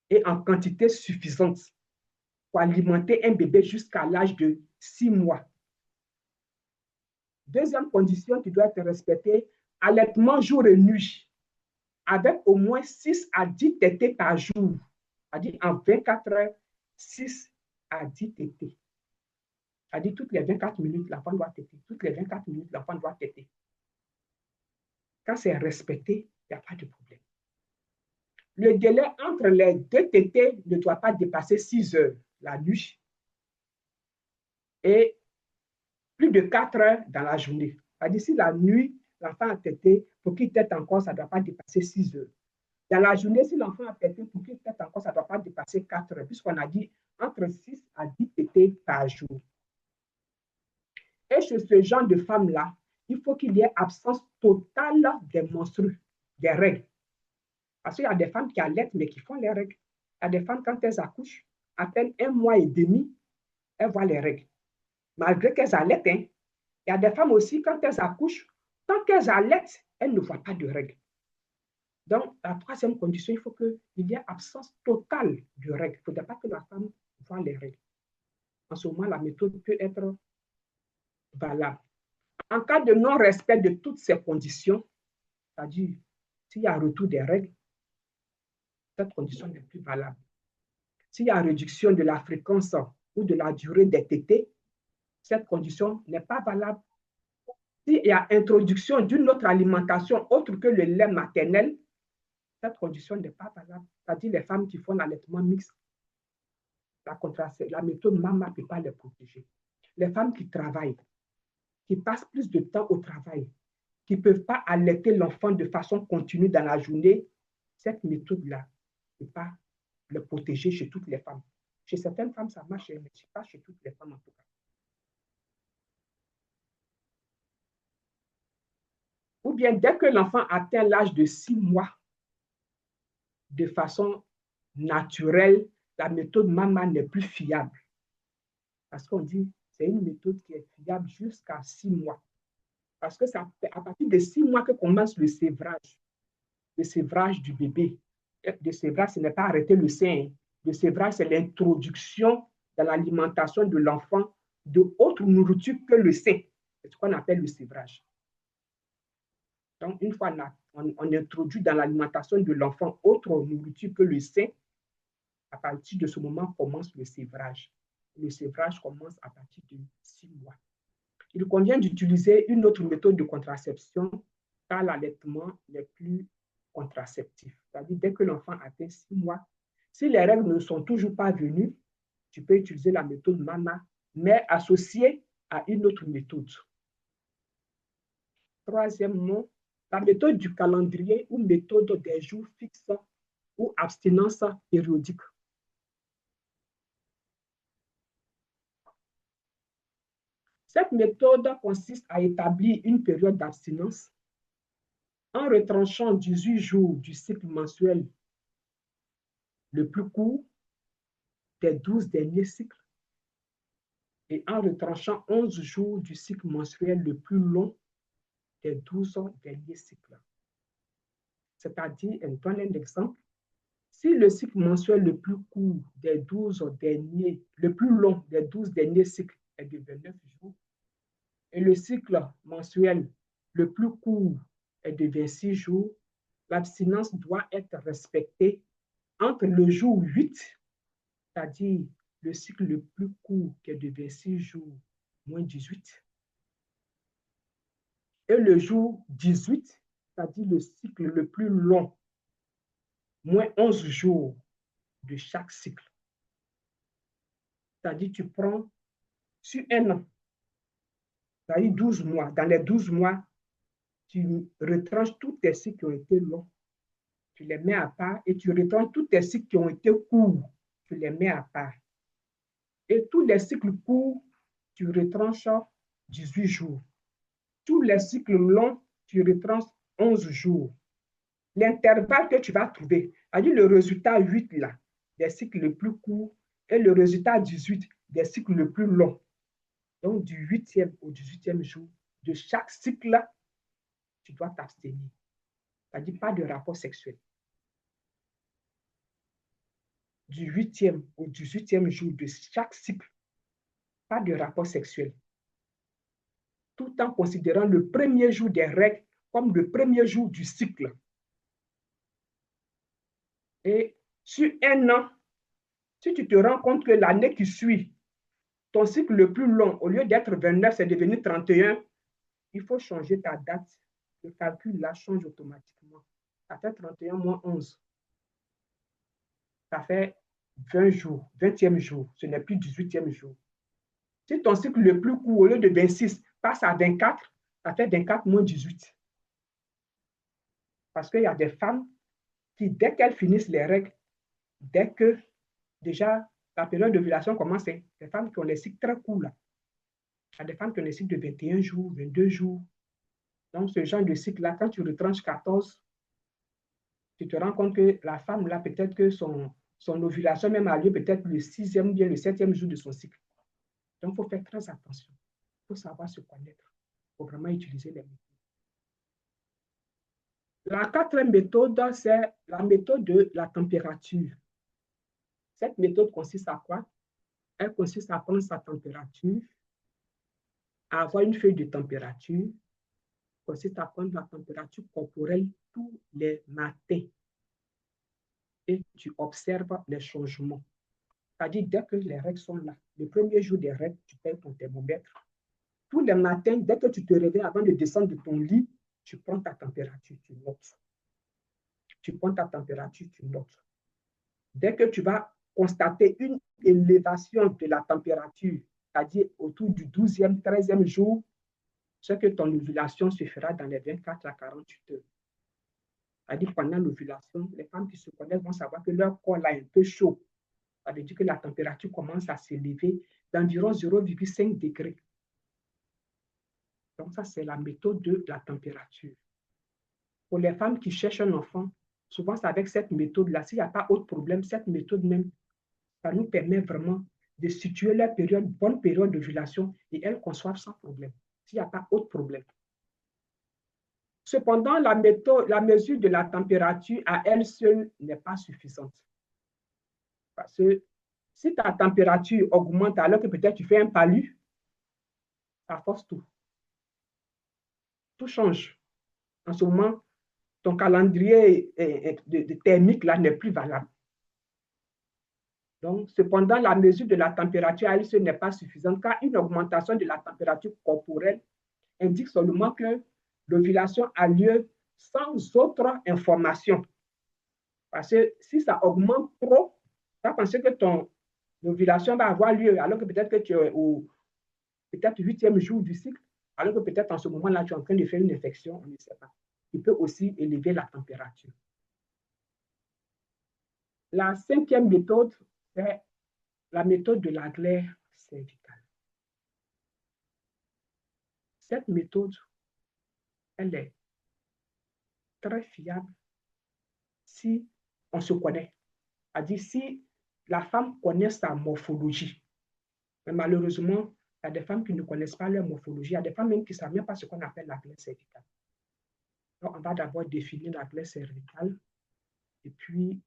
E: Et en quantité suffisante pour alimenter un bébé jusqu'à l'âge de 6 mois. Deuxième condition qui doit être respectée, allaitement jour et nuit, avec au moins 6 à 10 tétés par jour. C'est-à-dire en 24 heures, 6 à 10 tétés. C'est-à-dire toutes les 24 minutes, l'enfant doit téter. Toutes les 24 minutes, l'enfant doit téter. Quand c'est respecté, il n'y a pas de problème. Le délai entre les deux tétés ne doit pas dépasser 6 heures la nuit et plus de 4 heures dans la journée. C'est-à-dire si la nuit, l'enfant a tété, pour qu'il tète encore, ça ne doit pas dépasser 6 heures. Dans la journée, si l'enfant a tété, pour qu'il tète encore, ça ne doit pas dépasser 4 heures, puisqu'on a dit entre 6 à 10 tétés par jour. Et chez ce genre de femmes-là, il faut qu'il y ait absence totale des menstrues, des règles. Parce qu'il y a des femmes qui allaitent, mais qui font les règles. Il y a des femmes, quand elles accouchent, à peine 1 mois et demi, elles voient les règles. Malgré qu'elles allaitent, hein. Il y a des femmes aussi, quand elles accouchent, tant qu'elles allaitent, elles ne voient pas de règles. Donc, la troisième condition, il faut qu'il y ait absence totale de règles. Il ne faudrait pas que la femme voie les règles. En ce moment, la méthode peut être valable. En cas de non-respect de toutes ces conditions, c'est-à-dire s'il y a retour des règles, cette condition n'est plus valable. S'il y a réduction de la fréquence ou de la durée des tétés, cette condition n'est pas valable. S'il y a introduction d'une autre alimentation autre que le lait maternel, cette condition n'est pas valable. C'est-à-dire les femmes qui font l'allaitement mixte, la méthode MAMA ne peut pas les protéger. Les femmes qui travaillent, qui passent plus de temps au travail, qui ne peuvent pas allaiter l'enfant de façon continue dans la journée, cette méthode-là ne peut pas le protéger chez toutes les femmes. Chez certaines femmes, ça marche, mais pas chez toutes les femmes en tout cas. Ou bien, dès que l'enfant atteint l'âge de 6 mois, de façon naturelle, la méthode MAMA n'est plus fiable. Parce qu'on dit que c'est une méthode qui est fiable jusqu'à 6 mois. Parce que c'est à partir de 6 mois que commence le sévrage du bébé. Le sévrage, ce n'est pas arrêter le sein. Le sévrage, c'est l'introduction dans l'alimentation de l'enfant de autre nourriture que le sein. C'est ce qu'on appelle le sévrage. Donc, une fois on introduit dans l'alimentation de l'enfant autre nourriture que le sein, à partir de ce moment commence le sévrage. Le sévrage commence à partir de 6 mois. Il convient d'utiliser une autre méthode de contraception car l'allaitement n'est plus contraceptif. C'est-à-dire, dès que l'enfant atteint 6 mois, si les règles ne sont toujours pas venues, tu peux utiliser la méthode MAMA, mais associée à une autre méthode. Troisièmement, la méthode du calendrier ou méthode des jours fixes ou abstinence périodique. Cette méthode consiste à établir une période d'abstinence en retranchant 18 jours du cycle mensuel le plus court des 12 derniers cycles et en retranchant 11 jours du cycle mensuel le plus long des 12 derniers cycles. C'est-à-dire, on donne un exemple, si le cycle mensuel le plus court des 12 derniers, le plus long des 12 derniers cycles est de 29 jours, et le cycle mensuel le plus court est de 26 jours, l'abstinence doit être respectée entre le jour 8, c'est-à-dire le cycle le plus court qui est de 26 jours moins 18, et le jour 18, c'est-à-dire le cycle le plus long, moins 11 jours de chaque cycle. C'est-à-dire tu prends sur un an, c'est-à-dire 12 mois. Dans les 12 mois, tu retranches tous tes cycles qui ont été longs, tu les mets à part, et tu retranches tous tes cycles qui ont été courts, tu les mets à part. Et tous les cycles courts, tu retranches 18 jours. Tous les cycles longs, tu retranches 11 jours. L'intervalle que tu vas trouver, c'est-à-dire le résultat 8 là, des cycles les plus courts, et le résultat 18 des cycles les plus longs. Donc, du 8e au 18e jour de chaque cycle, tu dois t'abstenir. C'est-à-dire pas de rapport sexuel. Du 8e au 18e jour de chaque cycle, pas de rapport sexuel. Tout en considérant le premier jour des règles comme le premier jour du cycle. Et sur un an, si tu te rends compte que l'année qui suit, ton cycle le plus long, au lieu d'être 29, c'est devenu 31, il faut changer ta date. Le calcul là change automatiquement. Ça fait 31 moins 11. Ça fait 20 jours, 20e jour. Ce n'est plus 18e jour. Si ton cycle le plus court, au lieu de 26, passe à 24, ça fait 24 moins 18. Parce qu'il y a des femmes qui, dès qu'elles finissent les règles, dès que déjà la période d'ovulation commence, c'est des femmes qui ont les cycles très courts là. Il y a des femmes qui ont les cycles de 21 jours, 22 jours. Donc, ce genre de cycle-là, quand tu retranches 14, tu te rends compte que la femme, là, peut-être que son ovulation même a lieu peut-être le 6e ou bien le 7e jour de son cycle. Donc, il faut faire très attention. Il faut savoir se connaître. Il faut vraiment utiliser les méthodes. La quatrième méthode, c'est la méthode de la température. Cette méthode consiste à quoi? Elle consiste à prendre sa température, à avoir une feuille de température, consiste à prendre la température corporelle tous les matins. Et tu observes les changements. C'est-à-dire, dès que les règles sont là, le premier jour des règles, tu payes ton thermomètre. Tous les matins, dès que tu te réveilles avant de descendre de ton lit, tu prends ta température, tu notes. Tu prends ta température, tu notes. Dès que tu vas constater une élévation de la température, c'est-à-dire autour du 12e, 13e jour, c'est que ton ovulation se fera dans les 24 à 48 heures. C'est-à-dire pendant l'ovulation, les femmes qui se connaissent vont savoir que leur corps est un peu chaud. Ça veut dire que la température commence à s'élever d'environ 0,5 degrés. Donc ça, c'est la méthode de la température. Pour les femmes qui cherchent un enfant, souvent c'est avec cette méthode-là. S'il n'y a pas autre problème, cette méthode même, ça nous permet vraiment de situer leur bonne période d'ovulation et elles conçoivent sans problème. S'il n'y a pas autre problème. Cependant, la mesure de la température à elle seule n'est pas suffisante. Parce que si ta température augmente alors que peut-être tu fais un palu, ça force tout. Tout change. En ce moment, ton calendrier de thermique là n'est plus valable. Donc, cependant, la mesure de la température à elle seule n'est pas suffisante car une augmentation de la température corporelle indique seulement que l'ovulation a lieu sans autre information. Parce que si ça augmente trop, tu vas penser que ton ovulation va avoir lieu alors que peut-être que tu es au peut-être 8e jour du cycle, alors que peut-être en ce moment-là, tu es en train de faire une infection, on ne sait pas. Il peut aussi élever la température. La 5e méthode, c'est la méthode de la glaire cervicale. Cette méthode, elle est très fiable si on se connaît. C'est-à-dire si la femme connaît sa morphologie. Mais malheureusement, il y a des femmes qui ne connaissent pas leur morphologie. Il y a des femmes même qui ne savent même pas ce qu'on appelle la glaire cervicale. Donc, on va d'abord définir la glaire cervicale et puis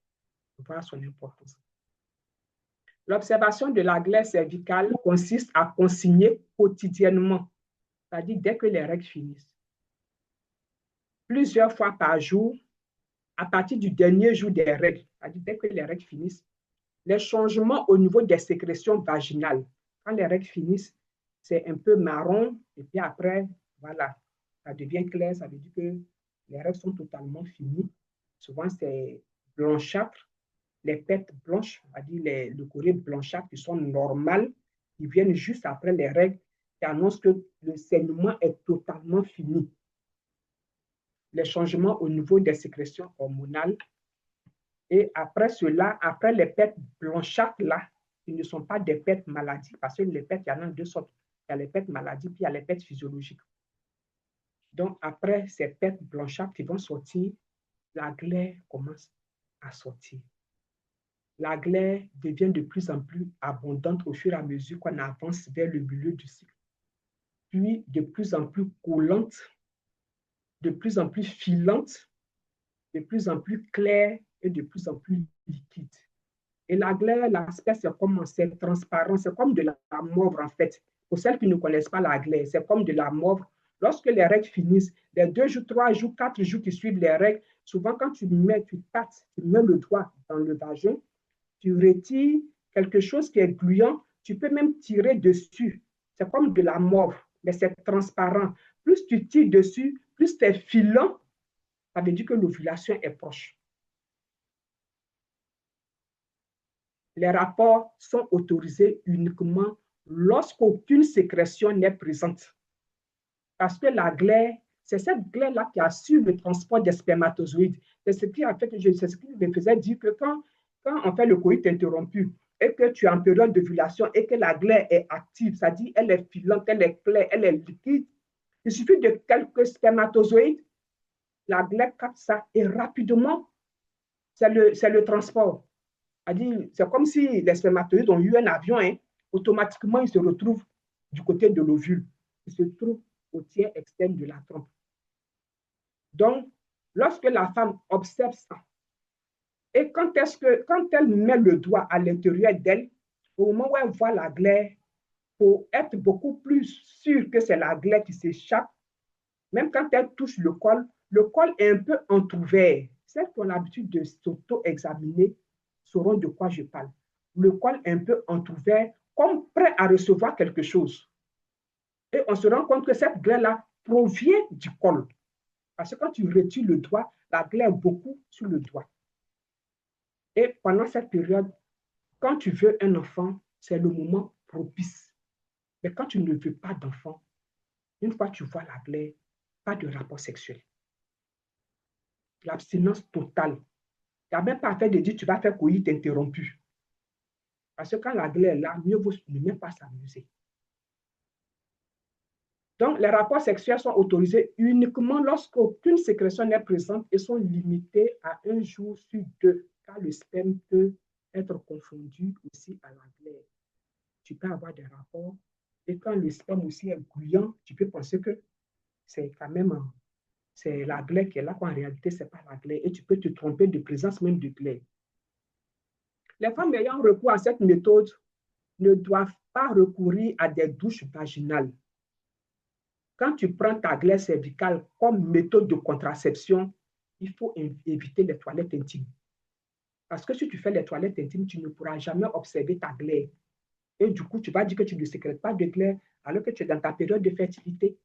E: voir son importance. L'observation de la glaire cervicale consiste à consigner quotidiennement, c'est-à-dire dès que les règles finissent, plusieurs fois par jour, à partir du dernier jour des règles, c'est-à-dire dès que les règles finissent, les changements au niveau des sécrétions vaginales. Quand les règles finissent, c'est un peu marron, et puis après, voilà, ça devient clair, ça veut dire que les règles sont totalement finies. Souvent, c'est blanchâtre. Les pêtes blanches, c'est-à-dire le collier blanchâtre qui sont normales, qui viennent juste après les règles, qui annoncent que le saignement est totalement fini. Les changements au niveau des sécrétions hormonales. Et après cela, après les pêtes blanchâtres là, ils ne sont pas des pêtes maladies, parce que les pêtes, il y en a deux sortes. Il y a les pêtes maladies, puis il y a les pêtes physiologiques. Donc, après ces pêtes blanchâtres qui vont sortir, la glaire commence à sortir. La glaire devient de plus en plus abondante au fur et à mesure qu'on avance vers le milieu du cycle. puis de plus en plus collante, de plus en plus filante, de plus en plus claire et de plus en plus liquide. Et la glaire, l'aspect, c'est comme c'est transparent, c'est comme de la mauve en fait. Pour celles qui ne connaissent pas la glaire, c'est comme de la mauve. Lorsque les règles finissent, les 2 jours, 3 jours, 4 jours qui suivent les règles, souvent quand tu mets le doigt dans le vagin, tu retires quelque chose qui est gluant, tu peux même tirer dessus. C'est comme de la mauve, mais c'est transparent. Plus tu tires dessus, plus c'est filant, ça veut dire que l'ovulation est proche. Les rapports sont autorisés uniquement lorsqu'aucune sécrétion n'est présente. Parce que la glaire, c'est cette glaire-là qui assure le transport des spermatozoïdes. C'est ce qui a fait que c'est ce qui me faisait dire que quand on fait le coït interrompu et que tu es en période d'ovulation et que la glaire est active, c'est-à-dire elle est filante, elle est claire, elle est liquide, il suffit de quelques spermatozoïdes, la glaire capte ça et rapidement, c'est le transport. C'est comme si les spermatozoïdes ont eu un avion, hein, automatiquement ils se retrouvent du côté de l'ovule. Ils se trouvent au tiers externe de la trompe. Donc, lorsque la femme observe ça, et quand elle met le doigt à l'intérieur d'elle, au moment où elle voit la glaire, pour être beaucoup plus sûre que c'est la glaire qui s'échappe, même quand elle touche le col est un peu entrouvert. Celles qui ont l'habitude de s'auto-examiner sauront de quoi je parle. Le col est un peu entrouvert, comme prêt à recevoir quelque chose. Et on se rend compte que cette glaire-là provient du col. Parce que quand tu retires le doigt, la glaire est beaucoup sur le doigt. Et pendant cette période, quand tu veux un enfant, c'est le moment propice. Mais quand tu ne veux pas d'enfant, une fois que tu vois la glaire, pas de rapport sexuel. L'abstinence totale. Il n'y a même pas à faire de dire tu vas faire coït interrompu. Parce que quand la glaire est là, mieux vaut ne même pas s'amuser. Donc, les rapports sexuels sont autorisés uniquement lorsqu'aucune sécrétion n'est présente et sont limités à 1 jour sur 2, car le sperme peut être confondu aussi à la glaire. Tu peux avoir des rapports et quand le sperme aussi est gluant, tu peux penser que c'est quand même c'est la glaire qui est là, quand en réalité, ce n'est pas la glaire. Et tu peux te tromper de présence même de glaire. Les femmes ayant recours à cette méthode ne doivent pas recourir à des douches vaginales. Quand tu prends ta glaire cervicale comme méthode de contraception, il faut éviter les toilettes intimes. Parce que si tu fais les toilettes intimes, tu ne pourras jamais observer ta glaire. Et du coup, tu vas dire que tu ne sécrètes pas de glaire alors que tu es dans ta période de fertilité.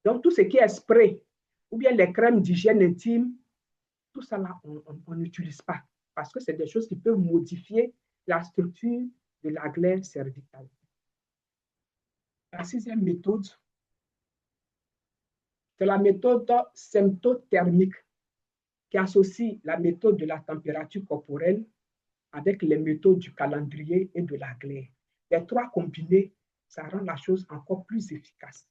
E: Donc, tout ce qui est spray ou bien les crèmes d'hygiène intime, tout ça là, on n'utilise pas parce que c'est des choses qui peuvent modifier la structure de la glaire cervicale. La 6e méthode, c'est la méthode symptothermique qui associe la méthode de la température corporelle avec les méthodes du calendrier et de la glaire. Les 3 combinés, ça rend la chose encore plus efficace.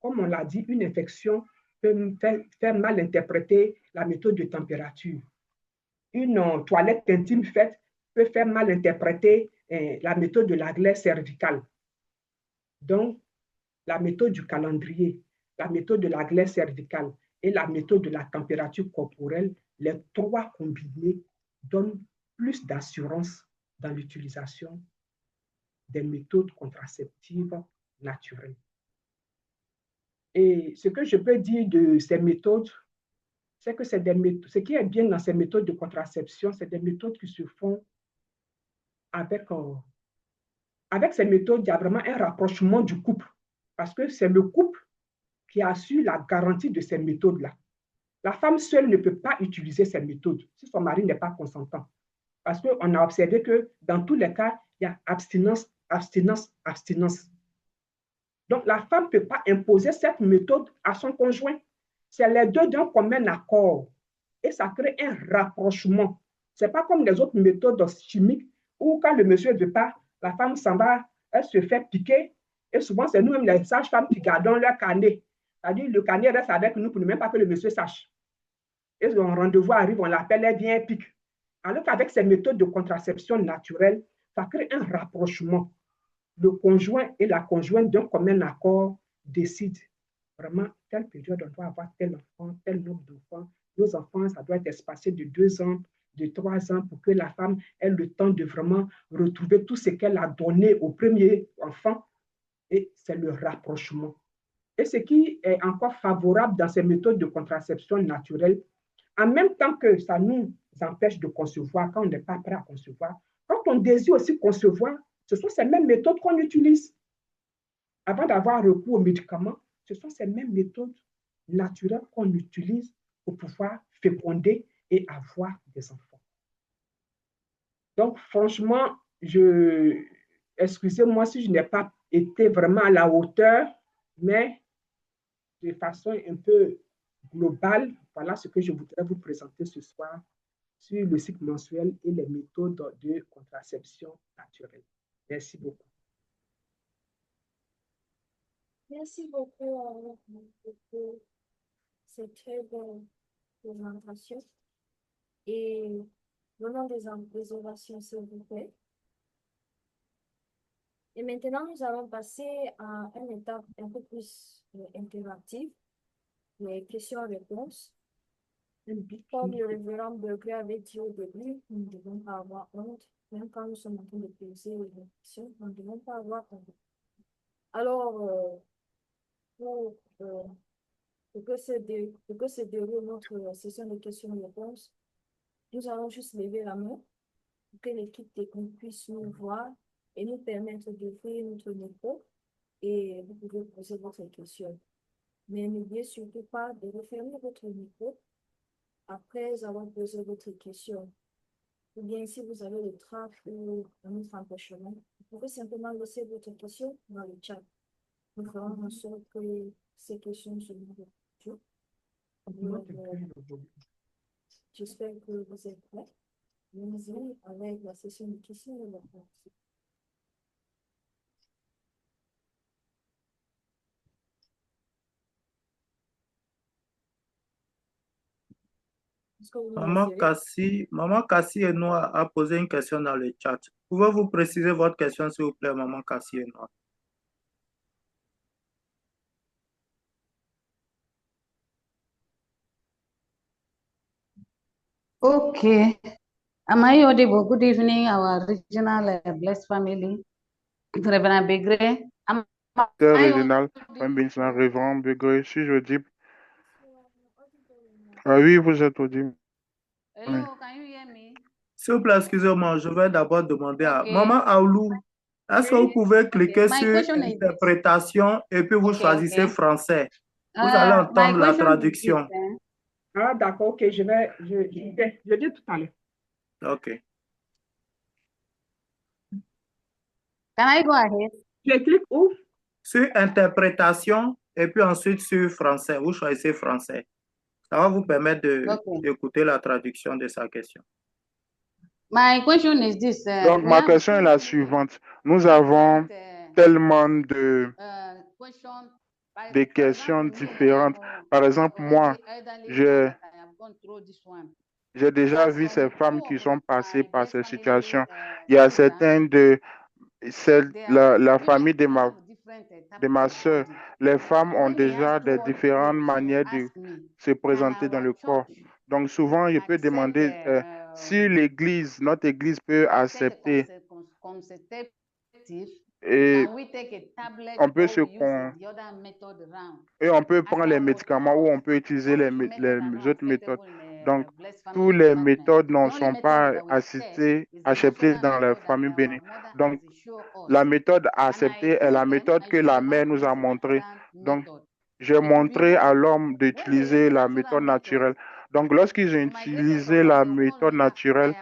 E: Comme on l'a dit, une infection peut faire mal interpréter la méthode de température. Une toilette intime faite peut faire mal interpréter la méthode de la glaire cervicale. Donc, la méthode du calendrier, la méthode de la glaire cervicale et la méthode de la température corporelle, les 3 combinés donnent plus d'assurance dans l'utilisation des méthodes contraceptives naturelles. Et ce que je peux dire de ces méthodes, c'est que ce qui est bien dans ces méthodes de contraception, c'est des méthodes qui se font avec ces méthodes, il y a vraiment un rapprochement du couple. Parce que c'est le couple qui assure la garantie de ces méthodes-là. La femme seule ne peut pas utiliser ces méthodes si son mari n'est pas consentant. Parce qu'on a observé que dans tous les cas, il y a abstinence, abstinence, abstinence. Donc, la femme ne peut pas imposer cette méthode à son conjoint. C'est les deux d'un commun accord. Et ça crée un rapprochement. Ce n'est pas comme les autres méthodes chimiques où quand le monsieur ne veut pas, la femme s'en va, elle se fait piquer. Et souvent, c'est nous-mêmes les sages-femmes qui gardons leur carnet. C'est-à-dire le carnet reste avec nous pour ne même pas que le monsieur sache. Et son rendez-vous arrive, on l'appelle, elle vient, elle pique. Alors qu'avec ces méthodes de contraception naturelle, ça crée un rapprochement. Le conjoint et la conjointe d'un commun accord décide vraiment, telle période, on doit avoir tel enfant, tel nombre d'enfants. Nos enfants, ça doit être espacé de 2 ans, de 3 ans, pour que la femme ait le temps de vraiment retrouver tout ce qu'elle a donné au premier enfant. Et c'est le rapprochement. Et ce qui est encore favorable dans ces méthodes de contraception naturelle, en même temps que ça nous empêche de concevoir quand on n'est pas prêt à concevoir, quand on désire aussi concevoir, ce sont ces mêmes méthodes qu'on utilise. Avant d'avoir recours aux médicaments, ce sont ces mêmes méthodes naturelles qu'on utilise pour pouvoir féconder et avoir des enfants. Donc, franchement, excusez-moi si je n'ai pas été vraiment à la hauteur, mais de façon un peu globale, voilà ce que je voudrais vous présenter ce soir sur le cycle menstruel et les méthodes de contraception naturelle. Merci beaucoup.
A: Merci beaucoup pour cette très belle présentation. Et donnons des ovations, s'il vous plaît. Et maintenant, nous allons passer à une étape un peu plus interactive, les questions-réponses. Comme le révérend Burger avait dit au début, nous ne devons pas avoir honte, même quand nous sommes en train de poser les questions, nous ne devons pas avoir honte. Alors, pour que se déroule notre session de questions-réponses, nous allons juste lever la main pour que l'équipe technique puisse nous voir et nous permettre d'ouvrir notre micro et vous pouvez poser votre question. Mais n'oubliez surtout pas de refermer votre micro après avoir posé votre question. Ou bien si vous avez le trac ou un autre empêchement, vous pouvez simplement laisser votre question dans le chat. Nous ferons en sorte que ces questions se retrouvent. J'espère que vous êtes prêts. Nous avec la session de questions et réponses.
F: Maman Cassie et Noah a posé une question dans le chat. Pouvez-vous préciser votre question, s'il vous plaît, Maman Cassie et Noah?
C: Okay. Am I audible? Good evening, our regional blessed family. Reverend Begre.
G: Régional, Révérend Begré, suis-je audible? Ah oui, vous êtes audible.
C: Hello, can you hear me?
F: S'il vous plaît, excusez-moi, je vais d'abord demander à
C: Ok.
F: Maman Aoulou. Est-ce que vous pouvez cliquer
C: My
F: sur
C: question is this.
F: interprétation et puis vous
C: Ok,
F: choisissez
C: ok.
F: français? Vous allez
C: My
F: entendre la
C: question is
F: traduction.
C: this,
E: Ah, d'accord, ok, je dis tout à l'heure.
F: OK.
C: Can I go ahead?
E: Je clique où?
F: Sur interprétation et puis ensuite sur français. Vous choisissez français. Ça va vous permettre d'écouter la traduction de sa question.
C: My question is this.
G: Donc, ma question est la suivante. Nous avons tellement de questions différentes. Par exemple, moi, j'ai déjà vu ces femmes qui sont passées par ces situations. Il y a certains de la famille de ma soeur. Les femmes ont déjà des différentes manières de se présenter dans le corps. Donc, souvent, je peux demander si notre église peut accepter et on peut on peut prendre les médicaments ou on peut utiliser les autres méthodes. Donc, toutes les méthodes ne sont pas acceptées dans la famille bénie. Donc, la méthode acceptée est la méthode que la mère nous a montrée. Donc, j'ai montré à l'homme d'utiliser la méthode naturelle. Donc, lorsqu'ils ont utilisé la méthode naturelle,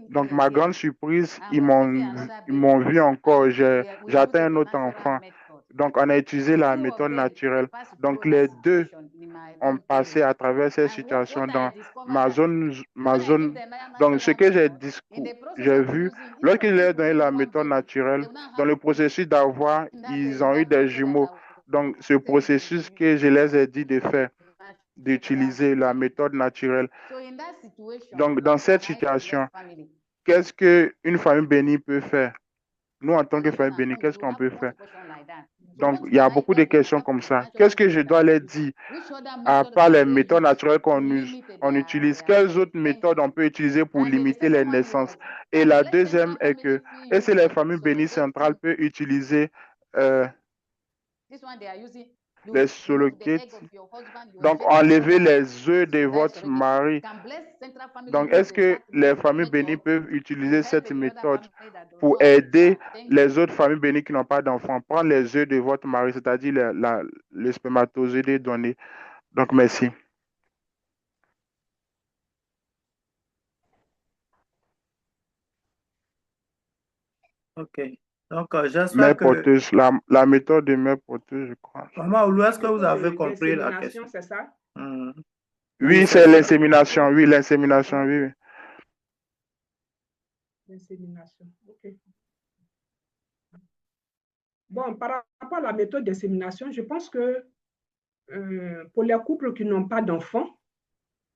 G: donc ma grande surprise, ils m'ont vu encore. J'ai atteint un autre enfant. Donc, on a utilisé la méthode naturelle. Donc, les deux ont passé à travers cette situation dans ma zone. Donc, ce que j'ai vu, lorsqu'ils ont donné la méthode naturelle, dans le processus d'avoir, ils ont eu des jumeaux. Donc, ce processus que je les ai dit de faire, d'utiliser la méthode naturelle. Donc, dans cette situation, qu'est-ce qu'une famille bénie peut faire? Nous, en tant que famille bénie, qu'est-ce qu'on peut faire? Donc, il y a beaucoup de questions comme ça. Qu'est-ce que je dois leur dire à part les méthodes naturelles on utilise? Quelles autres méthodes on peut utiliser pour limiter les naissances? Et la deuxième est que, est-ce que les familles bénies centrales peuvent utiliser les surrogates? Donc, enlever les œufs de votre mari. Donc, est-ce que les familles bénies peuvent utiliser cette méthode pour aider les autres familles bénies qui n'ont pas d'enfants? Prendre les œufs de votre mari, c'est-à-dire le spermatozoïde donné. Donc, merci.
F: Ok. Donc, j'espère que...
G: La méthode de mère porteuse, je crois.
F: Maman Oulou, est-ce que vous avez compris la question?
E: C'est ça?
G: Oui, c'est l'insémination. Oui, l'insémination, oui.
E: L'insémination, ok. Bon, par rapport à la méthode d'insémination, je pense que pour les couples qui n'ont pas d'enfants,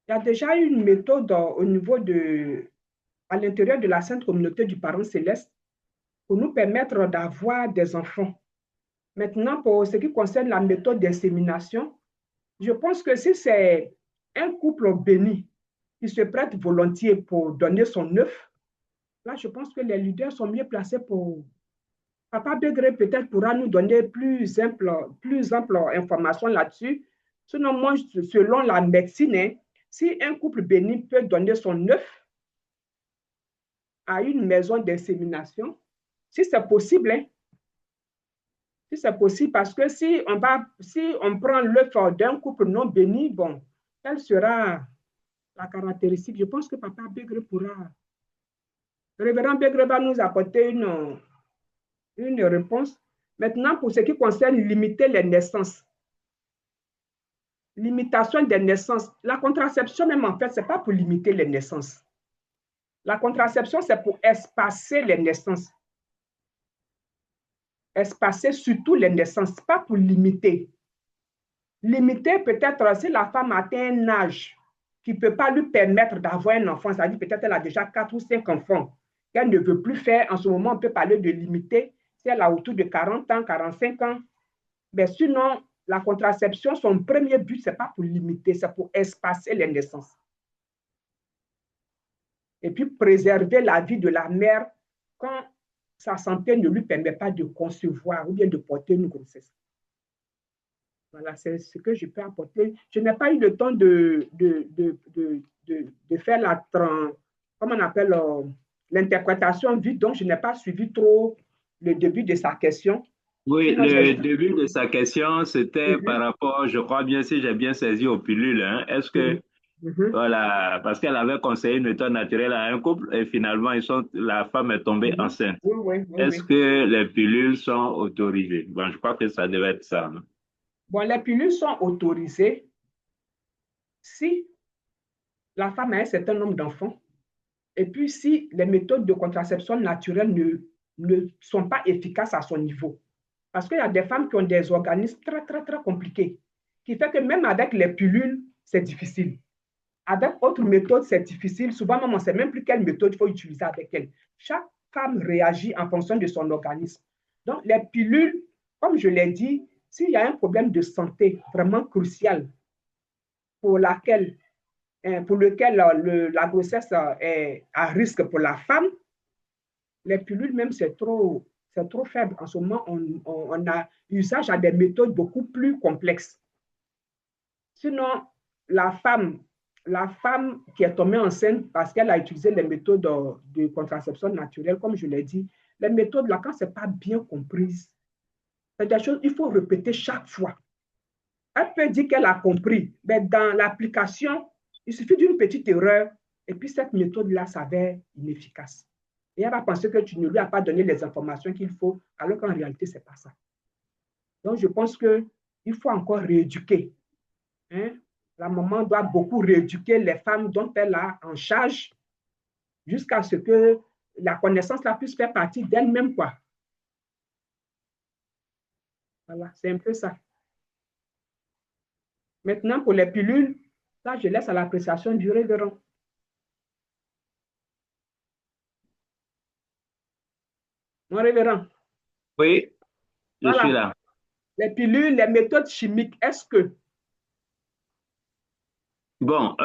E: il y a déjà une méthode au niveau à l'intérieur de la Sainte Communauté du Parent Céleste pour nous permettre d'avoir des enfants. Maintenant, pour ce qui concerne la méthode d'insémination, je pense que si c'est un couple béni qui se prête volontiers pour donner son œuf, là, je pense que les leaders sont mieux placés pour... Papa Begré peut-être pourra nous donner plus ample information là-dessus. Sinon, moi, selon la médecine, si un couple béni peut donner son œuf à une maison d'insémination, si c'est possible, si c'est possible, parce que si on prend l'œuf d'un couple non béni, bon, quelle sera la caractéristique? Je pense que Papa Begré pourra... Le révérend Begré va nous apporter une réponse. Maintenant, pour ce qui concerne limiter les naissances, limitation des naissances, la contraception même en fait, ce n'est pas pour limiter les naissances. La contraception, c'est pour espacer les naissances. Espacer surtout les naissances, pas pour limiter. Limiter peut-être si la femme atteint un âge qui ne peut pas lui permettre d'avoir un enfant, c'est-à-dire peut-être elle a déjà 4 ou 5 enfants, qu'elle ne veut plus faire, en ce moment on peut parler de limiter, si elle a autour de 40 ans, 45 ans. Mais sinon, la contraception, son premier but, ce n'est pas pour limiter, c'est pour espacer les naissances. Et puis préserver la vie de la mère quand sa santé ne lui permet pas de concevoir ou bien de porter une grossesse. Voilà, c'est ce que je peux apporter. Je n'ai pas eu le temps de faire comment on appelle, l'interprétation vite, donc je n'ai pas suivi trop le début de sa question.
D: Oui, le début de sa question, c'était par rapport, je crois bien, si j'ai bien saisi, aux pilules. Hein. Est-ce que, voilà, parce qu'elle avait conseillé une méthode naturelle à un couple et finalement, la femme est tombée enceinte. Est-ce que les pilules sont autorisées? Bon, je crois que ça devait être ça. Non?
E: Bon, les pilules sont autorisées si la femme a un certain nombre d'enfants et puis si les méthodes de contraception naturelle ne sont pas efficaces à son niveau. Parce qu'il y a des femmes qui ont des organismes très, très, très compliqués, qui fait que même avec les pilules, c'est difficile. Avec autre méthode, c'est difficile. Souvent, même, on ne sait même plus quelle méthode il faut utiliser avec elle. Chaque femme réagit en fonction de son organisme. Donc, les pilules, comme je l'ai dit, s'il y a un problème de santé vraiment crucial pour lequel la grossesse est à risque pour la femme, les pilules même, c'est trop faible. En ce moment, on a usage à des méthodes beaucoup plus complexes. Sinon, la femme qui est tombée enceinte parce qu'elle a utilisé les méthodes de contraception naturelle, comme je l'ai dit, les méthodes, là, quand ce n'est pas bien comprise, c'est des choses qu'il faut répéter chaque fois. Elle peut dire qu'elle a compris, mais dans l'application, il suffit d'une petite erreur et puis cette méthode-là s'avère inefficace. Et elle va penser que tu ne lui as pas donné les informations qu'il faut, alors qu'en réalité, ce n'est pas ça. Donc, je pense qu'il faut encore rééduquer. Hein? La maman doit beaucoup rééduquer les femmes dont elle a en charge jusqu'à ce que la connaissance la puisse faire partie d'elle-même, quoi. Voilà, c'est un peu ça. Maintenant, pour les pilules, ça, je laisse à l'appréciation du révérend. Mon révérend.
D: Oui, je suis là.
E: Les pilules, les méthodes chimiques, est-ce que...
D: Bon,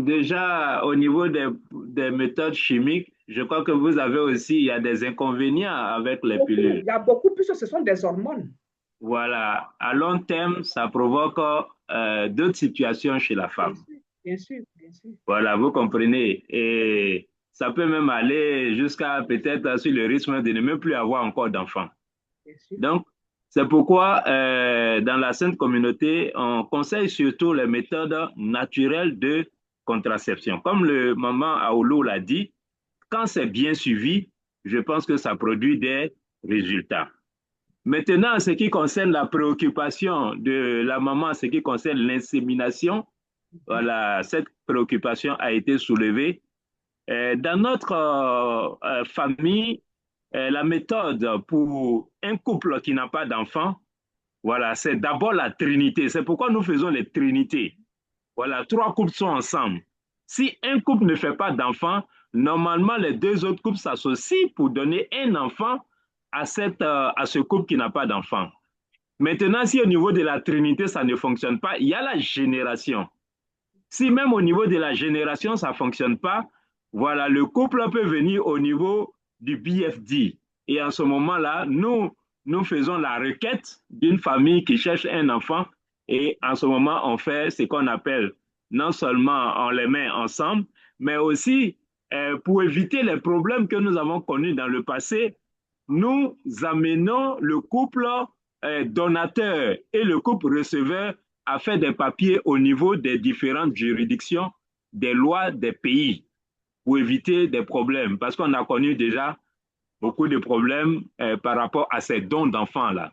D: déjà, au niveau des méthodes chimiques, je crois que vous avez aussi, il y a des inconvénients avec les pilules.
E: Il y a beaucoup plus, ce sont des hormones.
D: Voilà, à long terme, ça provoque d'autres situations chez la femme.
E: Bien sûr, bien sûr.
D: Voilà, vous comprenez. Et ça peut même aller jusqu'à peut-être sur le risque de ne même plus avoir encore d'enfants. Donc, c'est pourquoi dans la Sainte Communauté, on conseille surtout les méthodes naturelles de contraception. Comme le maman Aoulou l'a dit, quand c'est bien suivi, je pense que ça produit des résultats. Maintenant, en ce qui concerne la préoccupation de la maman, en ce qui concerne l'insémination, voilà, cette préoccupation a été soulevée. Dans notre famille, la méthode pour un couple qui n'a pas d'enfant, voilà, c'est d'abord la trinité. C'est pourquoi nous faisons les trinités. Voilà, 3 couples sont ensemble. Si un couple ne fait pas d'enfant, normalement, les 2 autres couples s'associent pour donner un enfant à ce couple qui n'a pas d'enfant. Maintenant, si au niveau de la trinité, ça ne fonctionne pas, il y a la génération. Si même au niveau de la génération, ça ne fonctionne pas, voilà, le couple peut venir au niveau du BFD. Et en ce moment-là, nous faisons la requête d'une famille qui cherche un enfant. Et en ce moment, on fait ce qu'on appelle, non seulement on les met ensemble, mais aussi pour éviter les problèmes que nous avons connus dans le passé, nous amenons le couple donateur et le couple receveur à faire des papiers au niveau des différentes juridictions, des lois des pays, pour éviter des problèmes. Parce qu'on a connu déjà beaucoup de problèmes par rapport à ces dons d'enfants-là.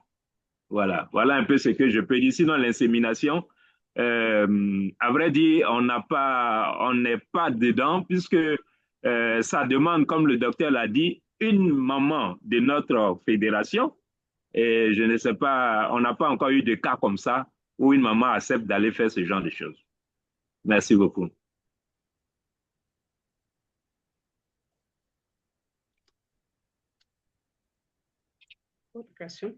D: Voilà. Voilà un peu ce que je peux dire. Sinon, l'insémination, à vrai dire, on n'est pas dedans, puisque ça demande, comme le docteur l'a dit, une maman de notre fédération. Et je ne sais pas, on n'a pas encore eu de cas comme ça où une maman accepte d'aller faire ce genre de choses. Merci beaucoup.
E: Autre question?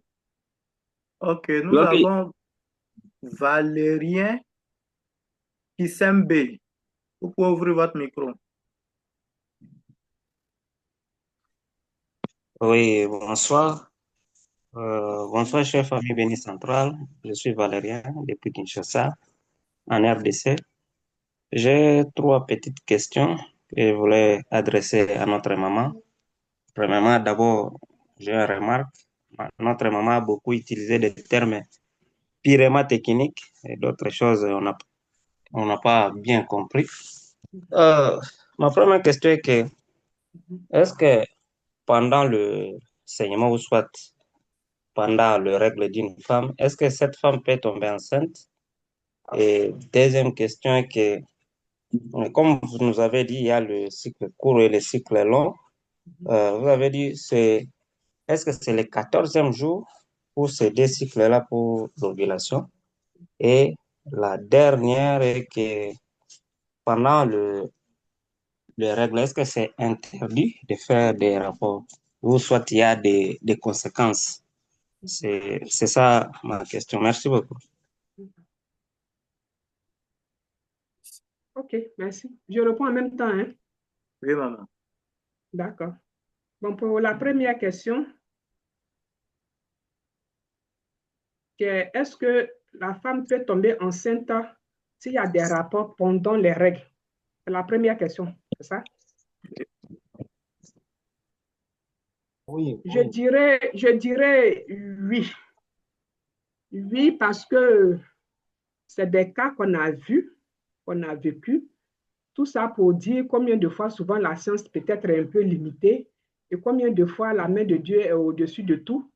F: Ok, nous avons Valérien Kissembe. Vous pouvez ouvrir votre micro.
H: Oui, bonsoir. Bonsoir, chère famille Béni Centrale. Je suis Valérien depuis Kinshasa, en RDC. J'ai 3 petites questions que je voulais adresser à notre maman. Premièrement, d'abord, j'ai une remarque. Notre maman a beaucoup utilisé des termes purement techniques et d'autres choses, on n'a pas bien compris. Ma première question est que, est-ce que pendant le saignement ou soit pendant le règle d'une femme, est-ce que cette femme peut tomber enceinte? Et deuxième question est que, comme vous nous avez dit, il y a le cycle court et le cycle long. Vous avez dit, est-ce que c'est le 14e jour pour ces 2 cycles-là pour l'ovulation? Et la dernière est que pendant le règle, est-ce que c'est interdit de faire des rapports ou soit il y a des conséquences? C'est ça ma question. Merci beaucoup.
E: Ok, merci. Je réponds en même temps. Hein?
F: Oui, maman.
E: D'accord. Bon, pour la première question, est-ce que la femme peut tomber enceinte s'il y a des rapports pendant les règles? C'est la première question, c'est ça?
H: Oui.
E: Je dirais oui. Oui, parce que c'est des cas qu'on a vus, qu'on a vécu. Tout ça pour dire combien de fois, souvent, la science peut être un peu limitée et combien de fois la main de Dieu est au-dessus de tout.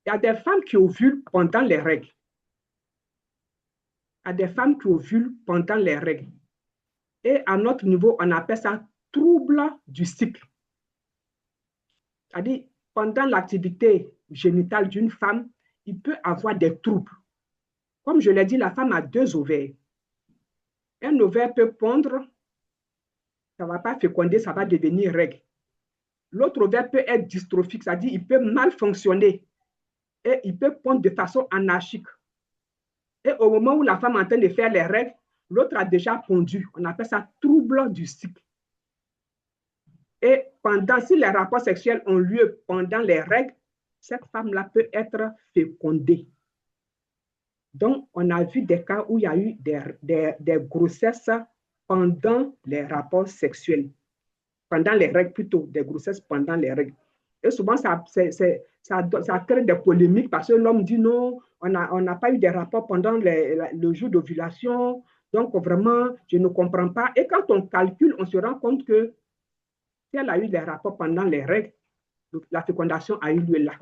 E: Il y a des femmes qui ovulent pendant les règles. Il y a des femmes qui ovulent pendant les règles. Et à notre niveau, on appelle ça trouble du cycle. C'est-à-dire, pendant l'activité génitale d'une femme, il peut avoir des troubles. Comme je l'ai dit, la femme a 2 ovaires. Un ovaire peut pondre, ça ne va pas féconder, ça va devenir règle. L'autre ovaire peut être dystrophique, c'est-à-dire il peut mal fonctionner. et il peut pondre de façon anarchique. Et au moment où la femme est en train de faire les règles, l'autre a déjà pondu. On appelle ça trouble du cycle. Et si les rapports sexuels ont lieu pendant les règles, cette femme-là peut être fécondée. Donc, on a vu des cas où il y a eu des grossesses pendant les rapports sexuels. Pendant les règles plutôt, des grossesses pendant les règles. Et souvent, ça crée des polémiques parce que l'homme dit non, on n'a pas eu des rapports pendant le jour d'ovulation. Donc, vraiment, je ne comprends pas. Et quand on calcule, on se rend compte que si elle a eu des rapports pendant les règles, la fécondation a eu lieu là.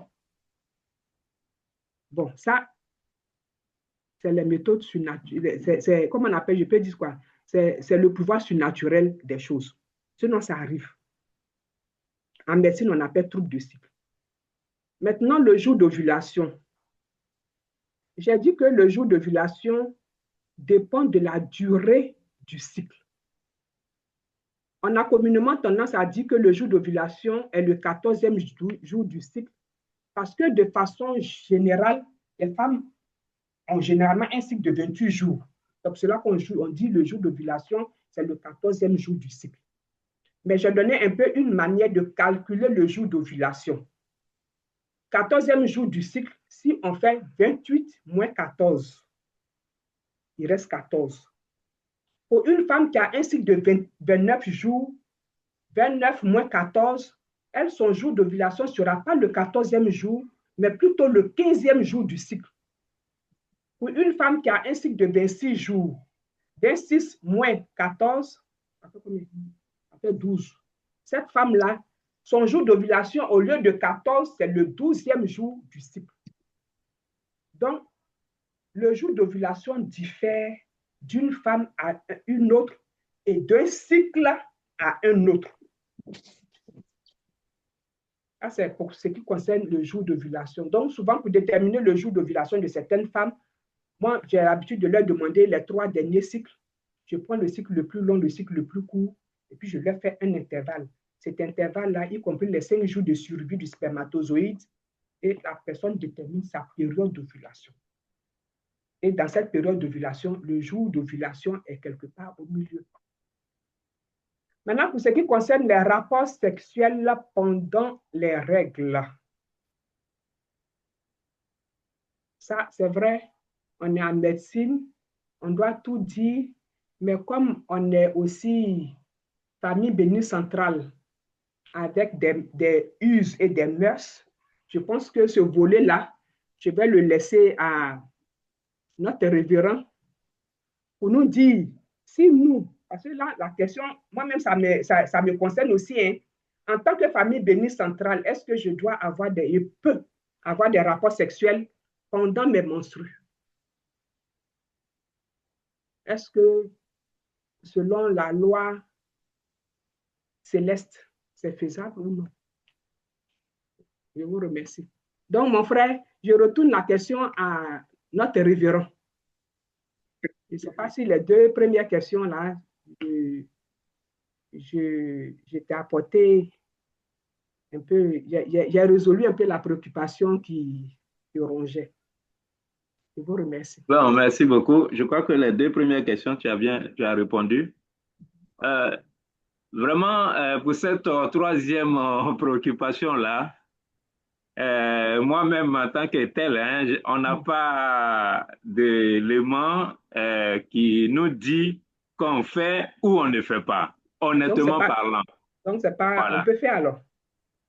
E: Bon, ça, c'est les méthodes surnaturelles. C'est, comment on appelle, je peux dire quoi? C'est le pouvoir surnaturel des choses. Sinon, ça arrive. En médecine, on appelle trouble de cycle. Maintenant, le jour d'ovulation. J'ai dit que le jour d'ovulation dépend de la durée du cycle. On a communément tendance à dire que le jour d'ovulation est le 14e jour du cycle parce que de façon générale, les femmes ont généralement un cycle de 28 jours. Donc, c'est là qu'on dit le jour d'ovulation, c'est le 14e jour du cycle. Mais j'ai donné un peu une manière de calculer le jour d'ovulation. 14e jour du cycle, si on fait 28 moins 14, il reste 14. Pour une femme qui a un cycle de 29 jours, 29 moins 14, elle, son jour d'ovulation ne sera pas le 14e jour, mais plutôt le 15e jour du cycle. Pour une femme qui a un cycle de 26 jours, 26 moins 14, ça fait 12. Cette femme-là, son jour d'ovulation, au lieu de 14, c'est le 12e jour du cycle. Donc, le jour d'ovulation diffère d'une femme à une autre et d'un cycle à un autre. Ça, c'est pour ce qui concerne le jour d'ovulation. Donc, souvent, pour déterminer le jour d'ovulation de certaines femmes, moi, j'ai l'habitude de leur demander les 3 derniers cycles. Je prends le cycle le plus long, le cycle le plus court, et puis je leur fais un intervalle. Cet intervalle-là, y compris les 5 jours de survie du spermatozoïde, et la personne détermine sa période d'ovulation. Et dans cette période d'ovulation, le jour d'ovulation est quelque part au milieu. Maintenant, pour ce qui concerne les rapports sexuels pendant les règles, ça, c'est vrai, on est en médecine, on doit tout dire, mais comme on est aussi famille bénie centrale avec des us et des mœurs, je pense que ce volet-là, je vais le laisser à notre révérend pour nous dire si nous, parce que là, la question, moi-même, ça me concerne aussi, hein. En tant que famille bénie centrale, est-ce que je dois avoir je peux avoir des rapports sexuels pendant mes menstrues? Est-ce que, selon la loi céleste, c'est faisable ou non? Je vous remercie. Donc, mon frère, je retourne la question à notre révérend. Je ne sais pas si les 2 premières questions-là, je t'ai apporté un peu, j'ai résolu un peu la préoccupation qui rongeait. Je vous remercie.
D: Bon, merci beaucoup. Je crois que les 2 premières questions, tu as répondu. Vraiment, pour cette 3e préoccupation-là, moi-même, en tant que tel, hein, on n'a pas d'élément qui nous dit qu'on fait ou on ne fait pas, honnêtement parlant.
E: Donc, c'est pas,
D: voilà.
E: On peut faire alors.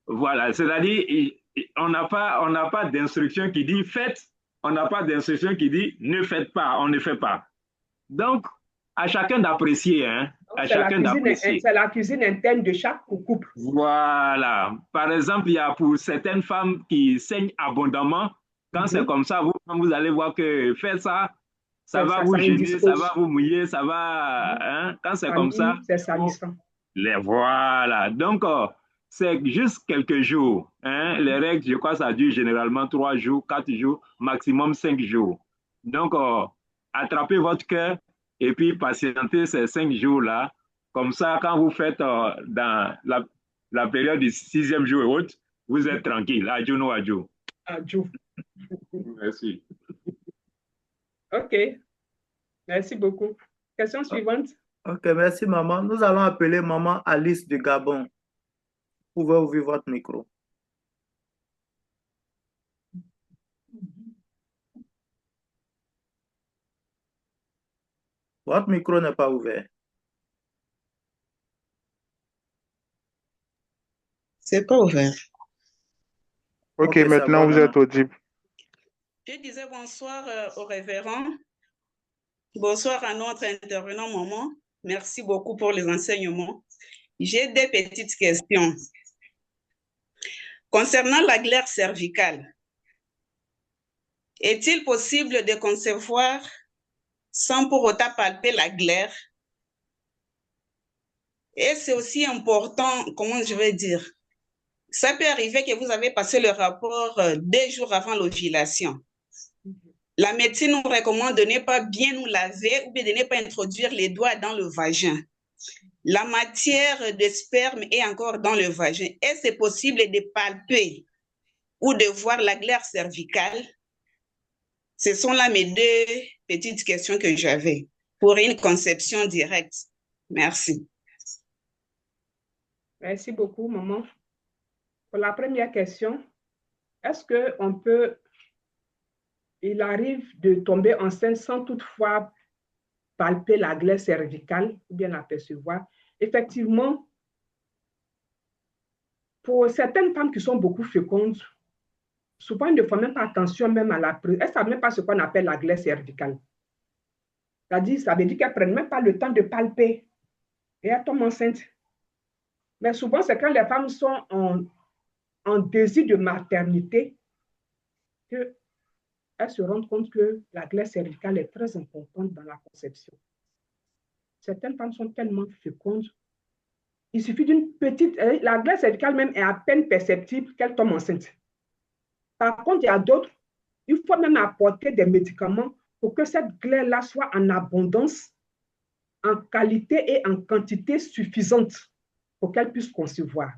D: Voilà, c'est-à-dire, on n'a pas d'instruction qui dit faites, on n'a pas d'instruction qui dit ne faites pas, on ne fait pas. Donc, à chacun d'apprécier, hein.
E: C'est la cuisine interne de chaque couple.
D: Voilà. Par exemple, il y a pour certaines femmes qui saignent abondamment. Quand c'est comme ça, vous allez voir que faire ça, ça va vous gêner, ça va vous mouiller, ça va... Hein? Quand c'est comme ça...
E: C'est salissant.
D: Voilà. Donc, c'est juste quelques jours. Hein? Les règles, je crois que ça dure généralement 3 jours, 4 jours, maximum 5 jours. Donc, attrapez votre cœur et puis patientez ces 5 jours-là. Comme ça, quand vous faites dans la période du 6e jour et autres, vous êtes tranquille. Adieu, no adieu.
E: Adjou.
B: Merci.
E: OK. Merci beaucoup. Question suivante.
F: OK, merci, maman. Nous allons appeler maman Alice du Gabon. Vous pouvez ouvrir votre micro. Votre micro n'est pas ouvert.
I: C'est pas ouvert.
G: OK, maintenant vous êtes audible.
I: Je disais bonsoir au révérend. Bonsoir à notre intervenant, maman. Merci beaucoup pour les enseignements. J'ai des petites questions. Concernant la glaire cervicale, est-il possible de concevoir sans pour autant palper la glaire? Et c'est aussi important, comment je vais dire, ça peut arriver que vous avez passé le rapport 2 jours avant l'ovulation. La médecine nous recommande de ne pas bien nous laver ou bien de ne pas introduire les doigts dans le vagin. La matière de sperme est encore dans le vagin. Est-ce que c'est possible de palper ou de voir la glaire cervicale? Ce sont là mes 2 petites questions que j'avais pour une conception directe. Merci.
E: Merci beaucoup, maman. Pour la première question, est-ce il arrive de tomber enceinte sans toutefois palper la glaire cervicale ou bien l'apercevoir? Effectivement, pour certaines femmes qui sont beaucoup fécondes, souvent, elles ne font même pas attention même à la... Elles ne savent même pas ce qu'on appelle la glaire cervicale. C'est-à-dire, ça veut dire qu'elles ne prennent même pas le temps de palper et elles tombent enceintes. Mais souvent, c'est quand les femmes sont en désir de maternité qu'elles se rendent compte que la glaire cervicale est très importante dans la conception. Certaines femmes sont tellement fécondes. Il suffit d'une petite... La glaire cervicale même est à peine perceptible qu'elles tombent enceintes. Par contre, il y a d'autres, il faut même apporter des médicaments pour que cette glaire-là soit en abondance, en qualité et en quantité suffisante pour qu'elle puisse concevoir.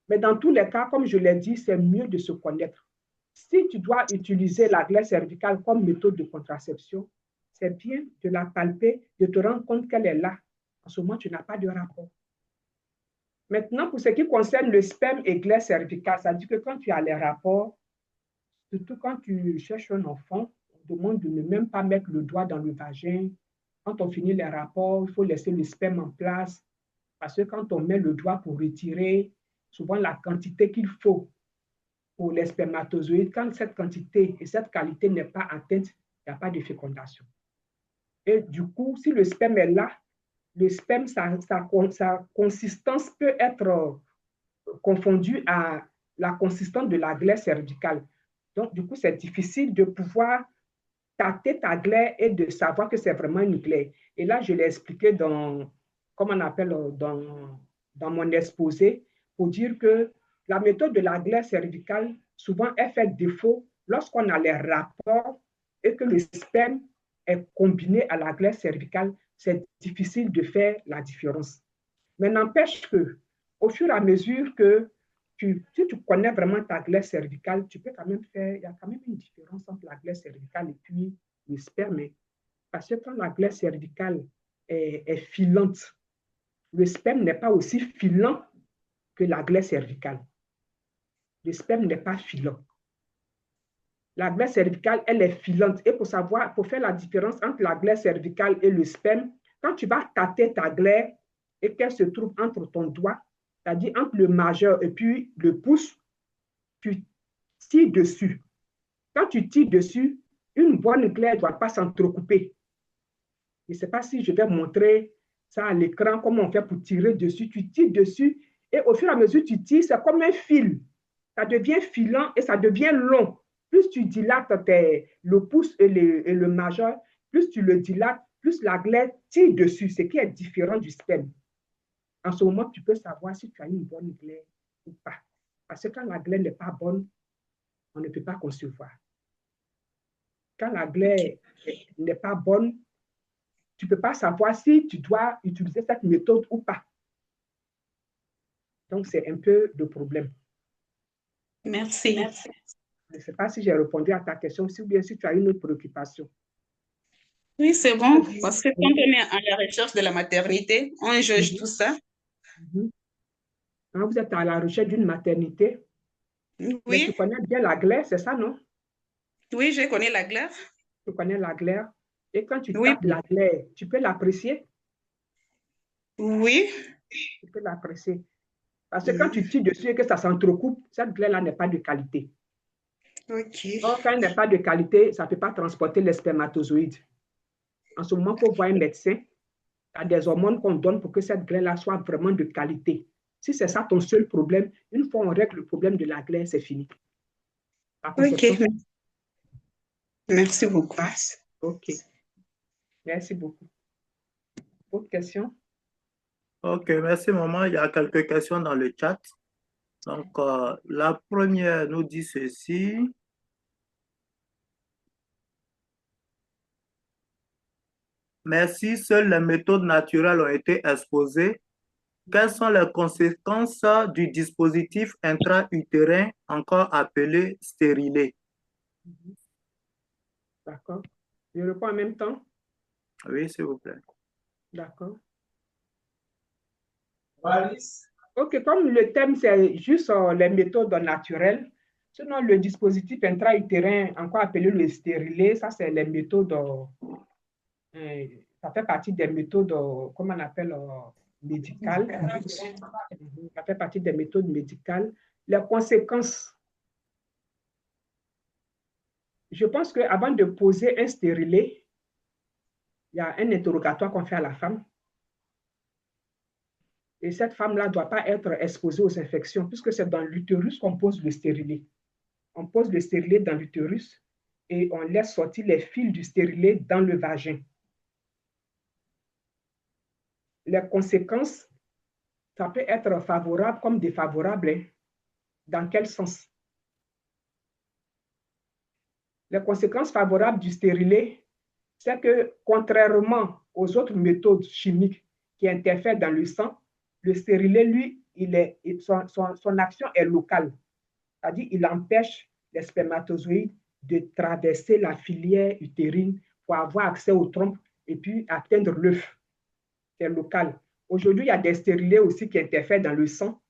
E: Mais dans tous les cas, comme je l'ai dit, c'est mieux de se connaître. Si tu dois utiliser la glaire cervicale comme méthode de contraception, c'est bien de la palper, de te rendre compte qu'elle est là. En ce moment, tu n'as pas de rapport. Maintenant, pour ce qui concerne le sperme et glaire cervicale, ça dit que quand tu as les rapports, surtout quand tu cherches un enfant, on demande de ne même pas mettre le doigt dans le vagin. Quand on finit les rapports, il faut laisser le sperme en place. Parce que quand on met le doigt pour retirer, souvent la quantité qu'il faut pour les spermatozoïdes, quand cette quantité et cette qualité n'est pas atteinte, il n'y a pas de fécondation. Et du coup, si le sperme est là, le sperme, sa consistance peut être confondue à la consistance de la glaire cervicale. Donc, du coup, c'est difficile de pouvoir tâter ta glaire et de savoir que c'est vraiment une glaire. Et là, je l'ai expliqué dans mon exposé pour dire que la méthode de la glaire cervicale, souvent, elle fait défaut lorsqu'on a les rapports et que le sperme est combiné à la glaire cervicale. C'est difficile de faire la différence. Mais n'empêche que, au fur et à mesure que si tu connais vraiment ta glaire cervicale, tu peux quand même faire, il y a quand même une différence entre la glaire cervicale et puis le sperme. Parce que quand la glaire cervicale est filante, le sperme n'est pas aussi filant que la glaire cervicale. Le sperme n'est pas filant. La glaire cervicale, elle est filante. Et pour faire la différence entre la glaire cervicale et le sperme, quand tu vas tâter ta glaire et qu'elle se trouve entre ton doigt, c'est-à-dire entre le majeur et puis le pouce, tu tires dessus. Quand tu tires dessus, une bonne glaire ne doit pas s'entrecouper. Je ne sais pas si je vais montrer ça à l'écran, comment on fait pour tirer dessus. Tu tires dessus et au fur et à mesure que tu tires, c'est comme un fil. Ça devient filant et ça devient long. Plus tu dilates le pouce et le majeur, plus tu le dilates, plus la glaire tire dessus, ce qui est différent du sperme. En ce moment, tu peux savoir si tu as une bonne glaire ou pas. Parce que quand la glaire n'est pas bonne, on ne peut pas concevoir. Quand la glaire n'est pas bonne, tu ne peux pas savoir si tu dois utiliser cette méthode ou pas. Donc, c'est un peu le problème.
I: Merci.
E: Je ne sais pas si j'ai répondu à ta question, ou bien si tu as une autre préoccupation.
I: Oui, c'est bon, parce que quand on est à la recherche de la maternité, on juge tout ça.
E: Quand vous êtes à la recherche d'une maternité, mais tu
I: Oui,
E: connais bien la glaire, c'est ça, non?
I: oui, je connais la glaire.
E: Tu connais la glaire. Et quand tu
I: Oui,
E: tapes la glaire, tu peux l'apprécier?
I: oui.
E: Tu peux l'apprécier. Parce que quand tu tires dessus et que ça s'entrecoupe, cette glaire-là n'est pas de qualité.
I: Ok.
E: Or, quand elle n'est pas de qualité, ça ne peut pas transporter les spermatozoïdes. En ce moment, il faut voir un médecin. Il y a des hormones qu'on donne pour que cette glaire-là soit vraiment de qualité. Si c'est ça ton seul problème, une fois on règle le problème de la glaire, c'est fini.
I: Ok. Merci beaucoup.
E: Ok. Merci beaucoup. Autre question?
F: Ok, merci maman. Il y a quelques questions dans le chat. Donc, la première nous dit ceci. Merci, seules les méthodes naturelles ont été exposées. Quelles sont les conséquences du dispositif intra-utérin, encore appelé stérilet?
E: D'accord. Je réponds en même temps?
F: Oui, s'il vous plaît.
E: D'accord. Ok, comme le thème, c'est juste les méthodes naturelles, sinon le dispositif intra-utérin, encore appelé le stérilet, ça, c'est les méthodes, ça fait partie des méthodes, comment on appelle, médicales. Ça fait partie des méthodes médicales. Les conséquences, je pense qu'avant de poser un stérilet, il y a un interrogatoire qu'on fait à la femme. Et cette femme-là ne doit pas être exposée aux infections, puisque c'est dans l'utérus qu'on pose le stérilet. On pose le stérilet dans l'utérus et on laisse sortir les fils du stérilet dans le vagin. Les conséquences, ça peut être favorable comme défavorable. Hein. Dans quel sens? Les conséquences favorables du stérilet, c'est que contrairement aux autres méthodes chimiques qui interfèrent dans le sang, le stérilet, lui, son action est locale. C'est-à-dire qu'il empêche les spermatozoïdes de traverser la filière utérine pour avoir accès aux trompes et puis atteindre l'œuf. C'est local. Aujourd'hui, il y a des stérilés aussi qui interfèrent dans le sang,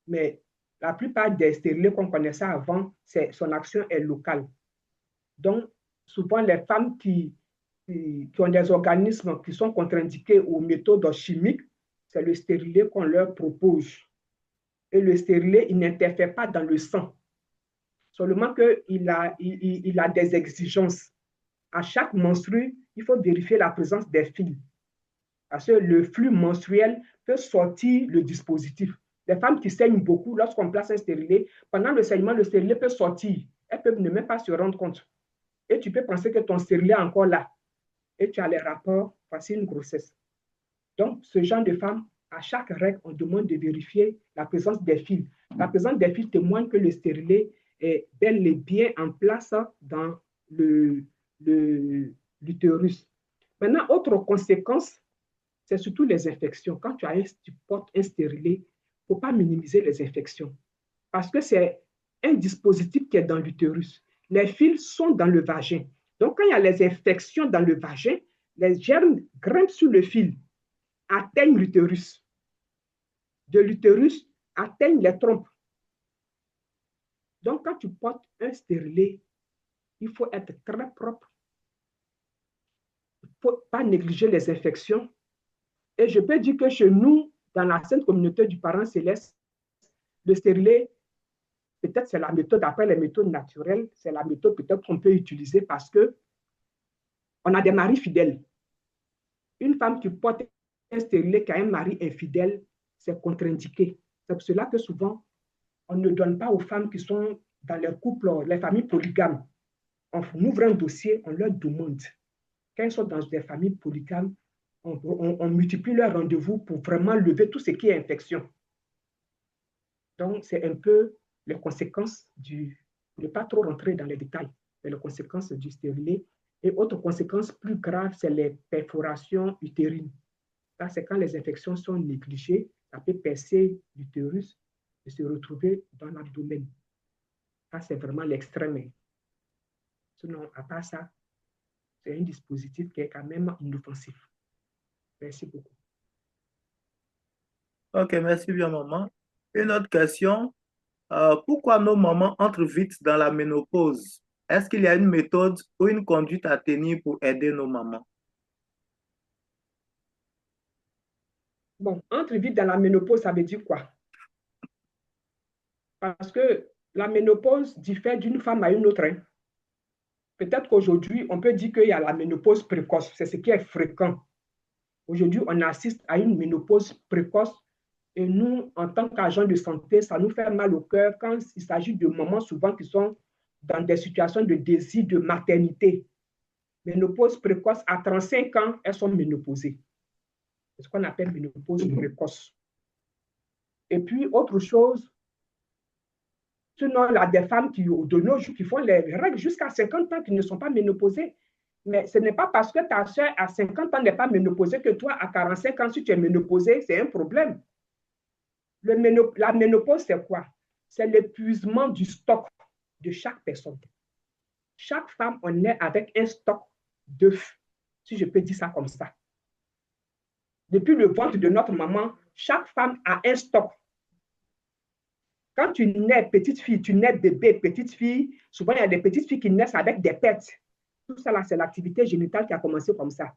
E: mais la plupart des stérilés qu'on connaissait avant, son action est locale. Donc, souvent, les femmes qui ont des organismes qui sont contre-indiqués aux méthodes chimiques, c'est le stérilet qu'on leur propose. Et le stérilet, il n'interfère pas dans le sang. Seulement qu'il a des exigences. À chaque menstru, il faut vérifier la présence des fils. Parce que le flux menstruel peut sortir le dispositif. Les femmes qui saignent beaucoup, lorsqu'on place un stérilet, pendant le saignement, le stérilet peut sortir. Elles peuvent ne même pas se rendre compte. Et tu peux penser que ton stérilet est encore là. Et tu as les rapports, voici une grossesse. Donc, ce genre de femme, à chaque règle, on demande de vérifier la présence des fils. La présence des fils témoigne que le stérilet est bel et bien en place dans l'utérus. Maintenant, autre conséquence, c'est surtout les infections. Quand tu portes un stérilet, il ne faut pas minimiser les infections parce que c'est un dispositif qui est dans l'utérus. Les fils sont dans le vagin. Donc, quand il y a les infections dans le vagin, les germes grimpent sur le fil, atteignent l'utérus. De l'utérus, atteignent les trompes. Donc, quand tu portes un stérilet, il faut être très propre. Il ne faut pas négliger les infections. Et je peux dire que chez nous, dans la sainte communauté du parent céleste, le stérilet, peut-être c'est la méthode, après les méthodes naturelles, c'est la méthode peut-être qu'on peut utiliser parce qu'on a des maris fidèles. Une femme qui porte un stérilet qui a un mari infidèle, c'est contre-indiqué. C'est pour cela que souvent, on ne donne pas aux femmes qui sont dans les couples, les familles polygames. On ouvre un dossier, on leur demande. Quand elles sont dans des familles polygames, on multiplie leurs rendez-vous pour vraiment lever tout ce qui est infection. Donc, c'est un peu les conséquences ne pas trop rentrer dans les détails, mais les conséquences du stérilet. Et autre conséquence plus grave, c'est les perforations utérines. Ça, c'est quand les infections sont négligées, ça peut percer l'utérus et se retrouver dans l'abdomen. Ça, c'est vraiment l'extrême. Sinon, à part ça, c'est un dispositif qui est quand même inoffensif. Merci beaucoup.
F: Ok, merci bien, maman. Une autre question. Pourquoi nos mamans entrent vite dans la ménopause? Est-ce qu'il y a une méthode ou une conduite à tenir pour aider nos mamans?
E: Bon, entre vite dans la ménopause, ça veut dire quoi? Parce que la ménopause diffère d'une femme à une autre. Hein. Peut-être qu'aujourd'hui, on peut dire qu'il y a la ménopause précoce. C'est ce qui est fréquent. Aujourd'hui, on assiste à une ménopause précoce et nous, en tant qu'agents de santé, ça nous fait mal au cœur quand il s'agit de mamans souvent qui sont dans des situations de désir de maternité. Ménopause précoce, à 35 ans, elles sont ménopausées. C'est ce qu'on appelle ménopause précoce. Et puis, autre chose, sinon, il y a des femmes qui, de nos jours, qui font les règles jusqu'à 50 ans qui ne sont pas ménopausées. Mais ce n'est pas parce que ta soeur à 50 ans n'est pas ménopausée que toi, à 45 ans, si tu es ménopausée, c'est un problème. La ménopause, c'est quoi? C'est l'épuisement du stock de chaque personne. Chaque femme, on est avec un stock d'œufs, si je peux dire ça comme ça. Depuis le ventre de notre maman, chaque femme a un stock. Quand tu nais petite fille, tu nais bébé, petite fille, souvent il y a des petites filles qui naissent avec des pertes. Tout ça, là, c'est l'activité génitale qui a commencé comme ça.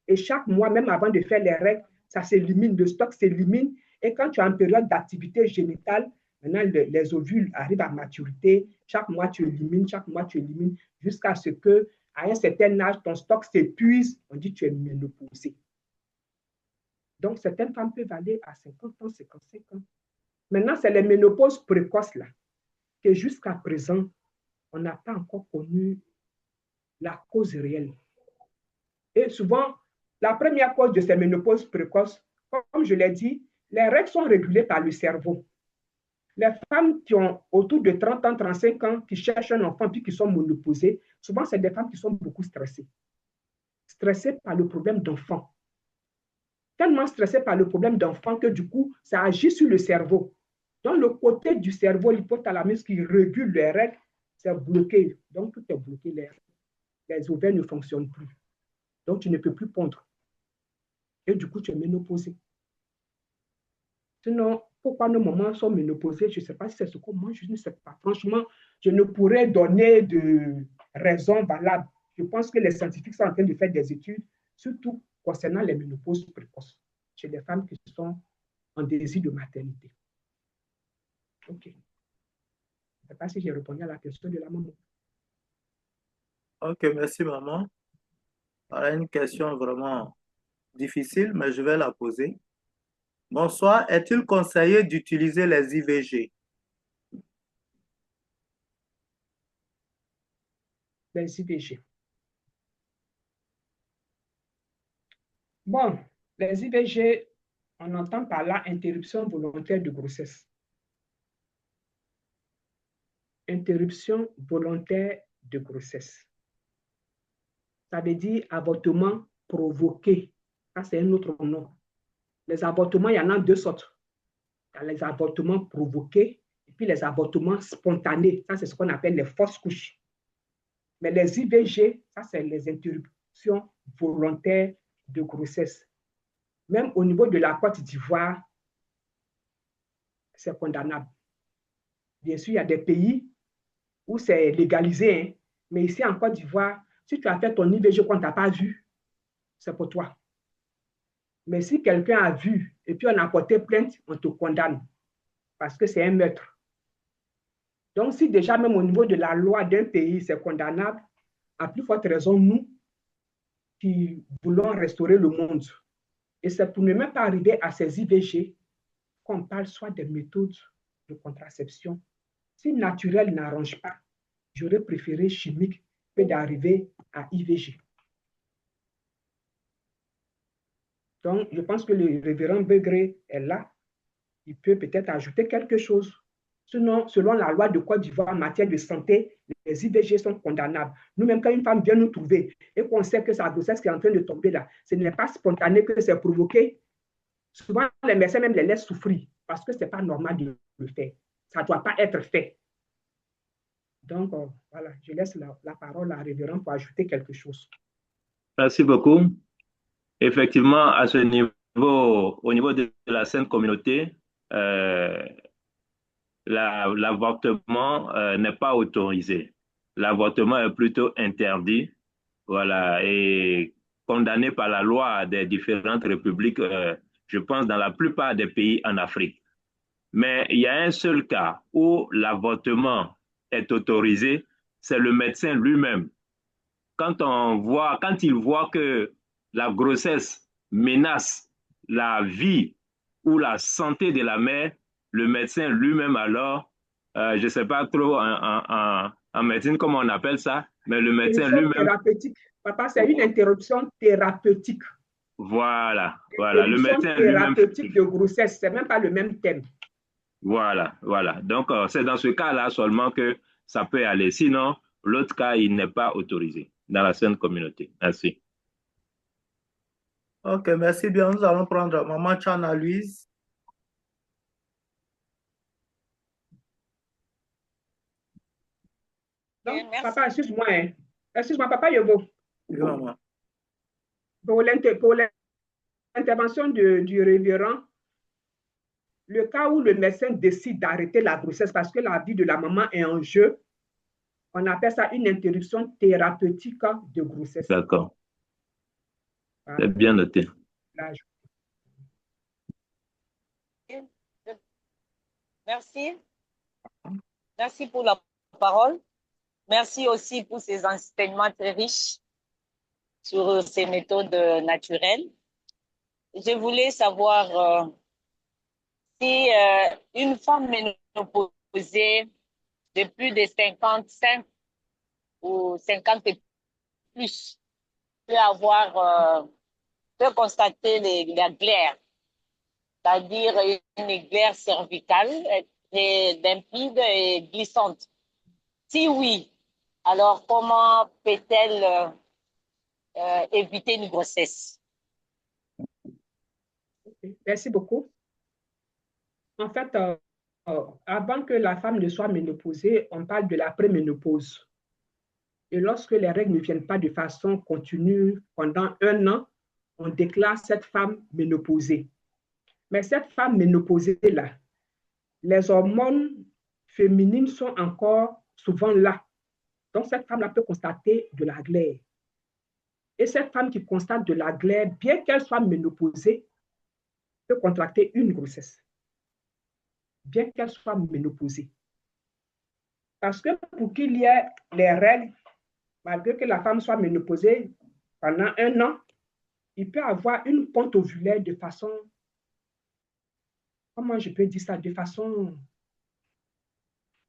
E: Et chaque mois, même avant de faire les règles, ça s'élimine, le stock s'élimine. Et quand tu es en période d'activité génitale, maintenant, les ovules arrivent à maturité. Chaque mois, tu élimines, jusqu'à ce qu'à un certain âge, ton stock s'épuise. On dit que tu es ménopausée. Donc, certaines femmes peuvent aller à 50 ans, 55 ans. Maintenant, c'est les ménopauses précoces, là, que jusqu'à présent, on n'a pas encore connu la cause réelle. Et souvent, la première cause de ces ménopauses précoces, comme je l'ai dit, les règles sont régulées par le cerveau. Les femmes qui ont autour de 30 ans, 35 ans, qui cherchent un enfant puis qui sont ménopausées, souvent, c'est des femmes qui sont beaucoup stressées. Stressées par le problème d'enfant. Tellement stressées par le problème d'enfant que du coup, ça agit sur le cerveau. Dans le côté du cerveau, l'hypothalamus qui régule les règles, c'est bloqué. Donc, tout est bloqué. Les ovaires ne fonctionnent plus. Donc, tu ne peux plus pondre. Et du coup, tu es ménopausée. Sinon, pourquoi nos mamans sont ménopausées? Je ne sais pas si c'est ce que moi, je ne sais pas. Franchement, je ne pourrais donner de raison valable. Je pense que les scientifiques sont en train de faire des études, surtout concernant les ménopauses précoces, chez les femmes qui sont en désir de maternité. OK. Je ne sais pas si j'ai répondu à la question de la maman.
F: Ok, merci maman. Voilà une question vraiment difficile, mais je vais la poser. Bonsoir, est-il conseillé d'utiliser les IVG?
E: Les IVG. Bon, les IVG, on entend par là interruption volontaire de grossesse. Interruption volontaire de grossesse. Ça veut dire avortement provoqué. Ça, c'est un autre nom. Les avortements, il y en a deux sortes. Il y a les avortements provoqués et puis les avortements spontanés. Ça, c'est ce qu'on appelle les fausses couches. Mais les IVG, ça, c'est les interruptions volontaires de grossesse. Même au niveau de la Côte d'Ivoire, c'est condamnable. Bien sûr, il y a des pays où c'est légalisé, hein, mais ici en Côte d'Ivoire, si tu as fait ton IVG qu'on ne t'a pas vu, c'est pour toi. Mais si quelqu'un a vu et puis on a porté plainte, on te condamne parce que c'est un meurtre. Donc, si déjà même au niveau de la loi d'un pays, c'est condamnable, à plus forte raison, nous qui voulons restaurer le monde. Et c'est pour ne même pas arriver à ces IVG qu'on parle soit des méthodes de contraception. Si naturel n'arrange pas, j'aurais préféré chimique que d'arriver à IVG. Donc, je pense que le révérend Begré est là. Il peut peut-être ajouter quelque chose. Sinon, selon la loi de Côte d'Ivoire en matière de santé, les IVG sont condamnables. Nous-mêmes, quand une femme vient nous trouver et qu'on sait que sa grossesse qui est en train de tomber là, ce n'est pas spontané, que c'est provoqué, souvent les médecins même les laissent souffrir parce que ce n'est pas normal de le faire. Ça ne doit pas être fait. Donc, voilà, je laisse la parole à Révérend pour ajouter quelque chose.
D: Merci beaucoup. Effectivement, à ce niveau, au niveau de la sainte communauté, l'avortement n'est pas autorisé. L'avortement est plutôt interdit, voilà, et condamné par la loi des différentes républiques, je pense, dans la plupart des pays en Afrique. Mais il y a un seul cas où l'avortement est autorisé, c'est le médecin lui-même. Quand il voit que la grossesse menace la vie ou la santé de la mère, le médecin lui-même alors, je ne sais pas trop en médecine comment on appelle ça, mais le médecin lui-même.
E: Thérapeutique. Papa, c'est une interruption thérapeutique.
D: Voilà, voilà. Le médecin
E: thérapeutique de grossesse, c'est même pas le même thème.
D: Voilà, voilà. Donc, c'est dans ce cas-là seulement que ça peut aller. Sinon, l'autre cas, il n'est pas autorisé dans la sainte communauté. Merci.
F: Ok, merci bien. Nous allons prendre Maman Chana Louise.
E: Donc, papa, excuse-moi. Hein. Excuse-moi, papa Yobo.
F: Oui, maman.
E: Pour l'intervention du révérend, le cas où le médecin décide d'arrêter la grossesse parce que la vie de la maman est en jeu, on appelle ça une interruption thérapeutique de grossesse.
D: D'accord. Voilà. C'est bien noté.
E: Là,
J: Merci. Merci pour la parole. Merci aussi pour ces enseignements très riches sur ces méthodes naturelles. Je voulais savoir si une femme ménopausée de plus de 55 ou 50 et plus peut constater la glaire, c'est-à-dire une glaire cervicale très limpide et glissante. Si oui, alors comment peut-elle éviter une grossesse?
E: Merci beaucoup. En fait, avant que la femme ne soit ménopausée, on parle de la préménopause. Et lorsque les règles ne viennent pas de façon continue pendant 1 an, on déclare cette femme ménopausée. Mais cette femme ménopausée-là, les hormones féminines sont encore souvent là. Donc, cette femme-là peut constater de la glaire. Et cette femme qui constate de la glaire, bien qu'elle soit ménopausée, peut contracter une grossesse. Bien qu'elle soit ménopausée. Parce que pour qu'il y ait les règles, malgré que la femme soit ménopausée pendant 1 an, il peut avoir une ponte ovulaire de façon, comment je peux dire ça, de façon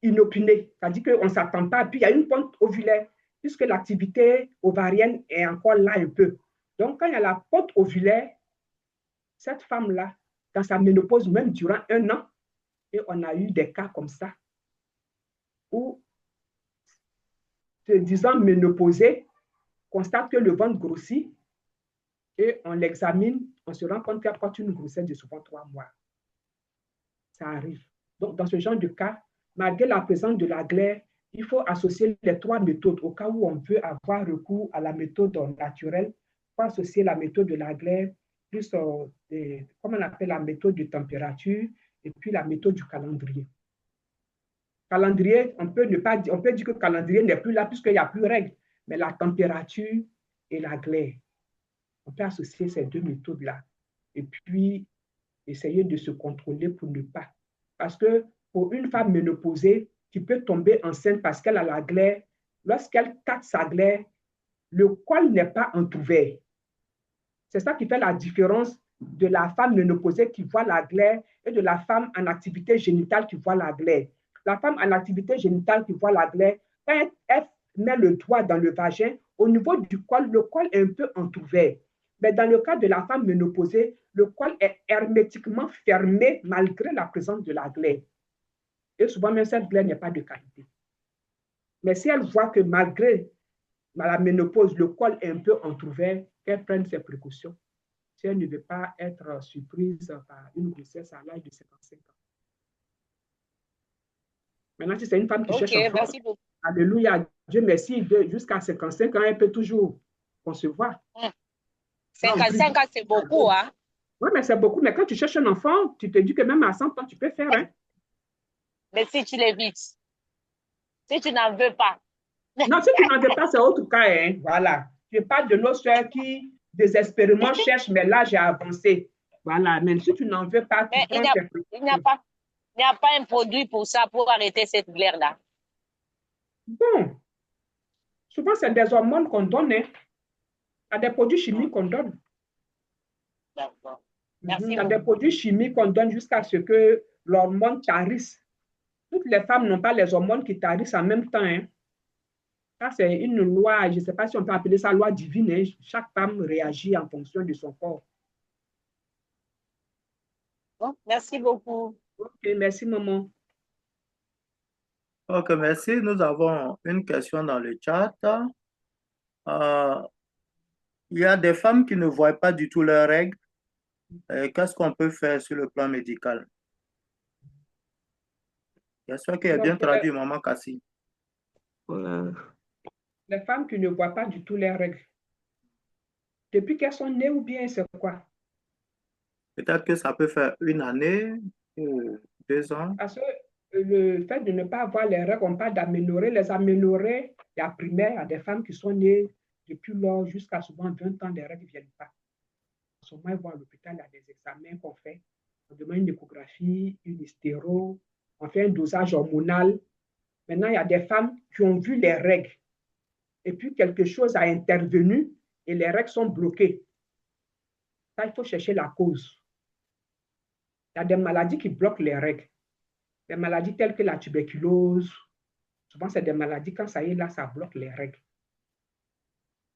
E: inopinée. C'est-à-dire qu'on ne s'attend pas. Puis il y a une ponte ovulaire, puisque l'activité ovarienne est encore là un peu. Donc, quand il y a la ponte ovulaire, cette femme-là, dans sa ménopause, même durant 1 an, et on a eu des cas comme ça, où, se disant ménopausée, constate que le ventre grossit, et on l'examine, on se rend compte qu'elle porte une grossesse de souvent 3 mois. Ça arrive. Donc, dans ce genre de cas, malgré la présence de la glaire, il faut associer les 3 méthodes. Au cas où on veut avoir recours à la méthode naturelle, il faut associer la méthode de la glaire, plus, comme on appelle la méthode de température, et puis la méthode du calendrier. Calendrier, on peut dire que le calendrier n'est plus là puisqu'il n'y a plus de règles, mais la température et la glaire. On peut associer ces 2 méthodes-là. Et puis, essayer de se contrôler pour ne pas. Parce que pour une femme ménopausée qui peut tomber enceinte parce qu'elle a la glaire, lorsqu'elle tâte sa glaire, le col n'est pas entrouvert. C'est ça qui fait la différence de la femme ménopausée qui voit la glaire et de la femme en activité génitale qui voit la glaire. La femme en activité génitale qui voit la glaire, quand elle met le doigt dans le vagin, au niveau du col, le col est un peu entrouvert. Mais dans le cas de la femme ménopausée, le col est hermétiquement fermé malgré la présence de la glaire. Et souvent, même cette glaire n'est pas de qualité. Mais si elle voit que malgré la ménopause, le col est un peu entrouvert, qu'elle prenne ses précautions. Si elle ne veut pas être surprise par une grossesse à l'âge de 55 ans. Maintenant, si c'est une femme qui cherche enfant,
J: merci beaucoup.
E: Alléluia. Dieu merci, jusqu'à 55 ans, elle peut toujours concevoir.
J: 55 ans, c'est beaucoup, hein?
E: Oui, mais c'est beaucoup. Mais quand tu cherches un enfant, tu te dis que même à 100 ans, tu peux faire. Hein?
J: Mais si tu l'évites, si tu n'en veux pas.
E: Non, si tu n'en veux pas, c'est autre cas. Hein? Voilà. Je parle de nos soeurs qui désespérément cherchent, mais là, j'ai avancé. Voilà. Mais si tu n'en veux pas, tu
J: mais
E: prends
J: il n'y a pas un produit pour ça, pour arrêter cette glaire-là.
E: Bon. Souvent, c'est des hormones qu'on donne. Hein? Il y a des produits chimiques qu'on donne.
J: D'accord. Merci.
E: Il y a des produits chimiques qu'on donne jusqu'à ce que l'hormone tarisse. Toutes les femmes n'ont pas les hormones qui tarissent en même temps. Hein? Ça, c'est une loi, je ne sais pas si on peut appeler ça loi divine. Hein? Chaque femme réagit en fonction de son corps.
J: Bon, merci beaucoup.
E: Ok, merci, maman.
F: Ok, merci. Nous avons une question dans le chat. Il y a des femmes qui ne voient pas du tout leurs règles. Qu'est-ce qu'on peut faire sur le plan médical? J'espère qu'il est bien traduit, maman Cassie.
E: Les femmes qui ne voient pas du tout leurs règles. Depuis qu'elles sont nées ou bien c'est quoi?
F: Peut-être que ça peut faire 1 année ou 2 ans.
E: Parce que le fait de ne pas avoir les règles, on parle d'améliorer. Les améliorer, il y a primaire, il y a des femmes qui sont nées depuis lors jusqu'à souvent 20 ans, les règles ne viennent pas. En ce moment, elles vont à l'hôpital, il y a des examens qu'on fait. On demande une échographie, une hystéro, on fait un dosage hormonal. Maintenant, il y a des femmes qui ont vu les règles. Et puis, quelque chose a intervenu et les règles sont bloquées. Ça, il faut chercher la cause. Il y a des maladies qui bloquent les règles. Des maladies telles que la tuberculose. Souvent, c'est des maladies, quand ça y est là, ça bloque les règles.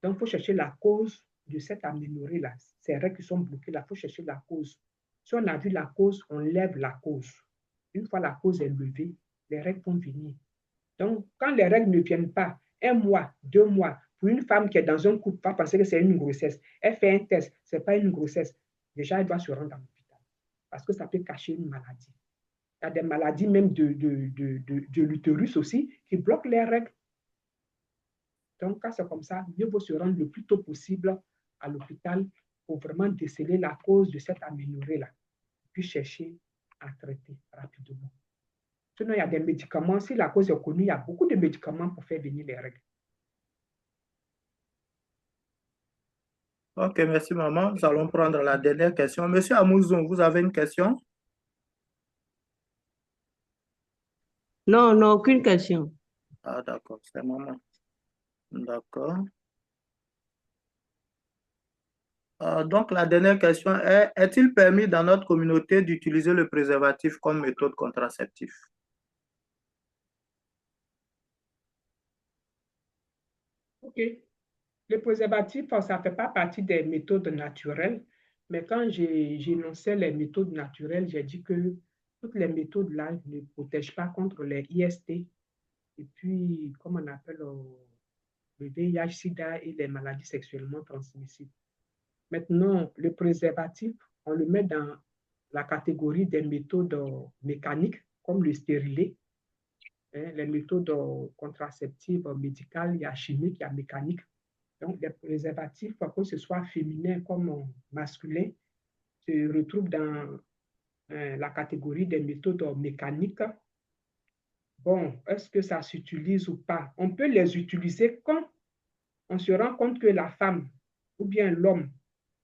E: Donc, il faut chercher la cause de cette aménorrhée-là. Ces règles qui sont bloquées là, il faut chercher la cause. Si on a vu la cause, on lève la cause. Une fois la cause est levée, les règles vont venir. Donc, quand les règles ne viennent pas, 1 mois, 2 mois, pour une femme qui est dans un couple, va penser que c'est une grossesse. Elle fait un test, ce n'est pas une grossesse. Déjà, elle doit se rendre à l'hôpital parce que ça peut cacher une maladie. Il y a des maladies même de l'utérus aussi qui bloquent les règles. Donc, quand c'est comme ça, mieux vaut se rendre le plus tôt possible à l'hôpital pour vraiment déceler la cause de cette aménorrhée-là, puis chercher à traiter rapidement. Sinon, il y a des médicaments. Si la cause est connue, il y a beaucoup de médicaments pour faire venir les règles.
F: Ok, merci maman. Nous allons prendre la dernière question. Monsieur Amouzon, vous avez une question?
K: Non, non, aucune question.
F: Ah, d'accord, c'est maman. D'accord. Donc, la dernière question est, est-il permis dans notre communauté d'utiliser le préservatif comme méthode contraceptive?
E: OK. Le préservatif, ça ne fait pas partie des méthodes naturelles, mais quand j'énonçais les méthodes naturelles, j'ai dit que toutes les méthodes-là ne protègent pas contre les IST et puis, comme on appelle le VIH, SIDA et les maladies sexuellement transmissibles. Maintenant, le préservatif, on le met dans la catégorie des méthodes mécaniques, comme le stérilet. Les méthodes contraceptives médicales, il y a chimique, il y a mécanique. Donc, les préservatifs, que ce soit féminin comme masculin, se retrouvent dans la catégorie des méthodes mécaniques. Bon, est-ce que ça s'utilise ou pas? On peut les utiliser quand on se rend compte que la femme ou bien l'homme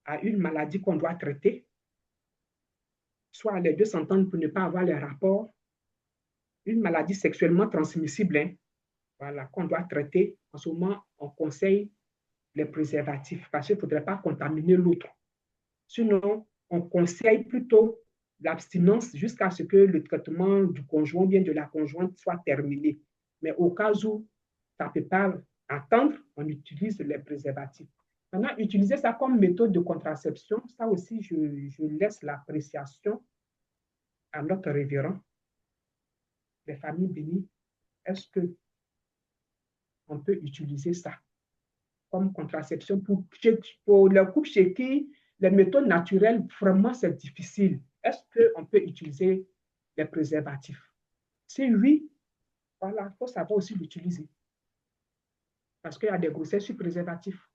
E: a une maladie qu'on doit traiter, soit les deux s'entendent pour ne pas avoir les rapports, une maladie sexuellement transmissible, hein, voilà, qu'on doit traiter. En ce moment, on conseille les préservatifs parce qu'il ne faudrait pas contaminer l'autre. Sinon, on conseille plutôt l'abstinence jusqu'à ce que le traitement du conjoint ou bien de la conjointe soit terminé. Mais au cas où ça ne peut pas attendre, on utilise les préservatifs. Maintenant, utiliser ça comme méthode de contraception, ça aussi, je laisse l'appréciation à notre révérend. Les familles bénies, est-ce qu'on peut utiliser ça comme contraception pour le couple chez qui les méthodes naturelles, vraiment, c'est difficile. Est-ce qu'on peut utiliser les préservatifs? Si oui, Voilà, il faut savoir aussi l'utiliser. Parce qu'il y a des grossesses sur préservatif.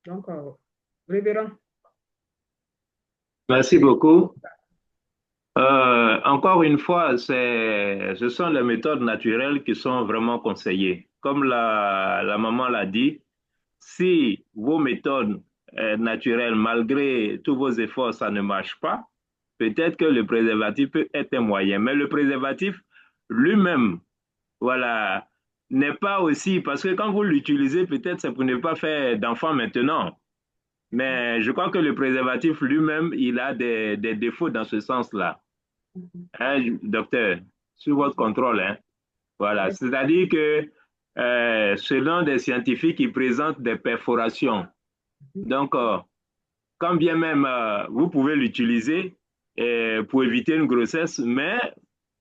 E: Donc, révérend.
D: Merci beaucoup. Encore une fois, ce sont les méthodes naturelles qui sont vraiment conseillées. Comme la maman l'a dit, si vos méthodes naturelles, malgré tous vos efforts, ça ne marche pas, peut-être que le préservatif peut être un moyen. Mais le préservatif lui-même, voilà, n'est pas aussi, parce que quand vous l'utilisez, peut-être c'est pour ne pas faire d'enfants maintenant. Mais je crois que le préservatif lui-même, il a des défauts dans ce sens-là. Hein, docteur, sur votre contrôle, hein. Voilà, c'est-à-dire que selon des scientifiques, ils présentent des perforations. Donc, quand bien même vous pouvez l'utiliser pour éviter une grossesse, mais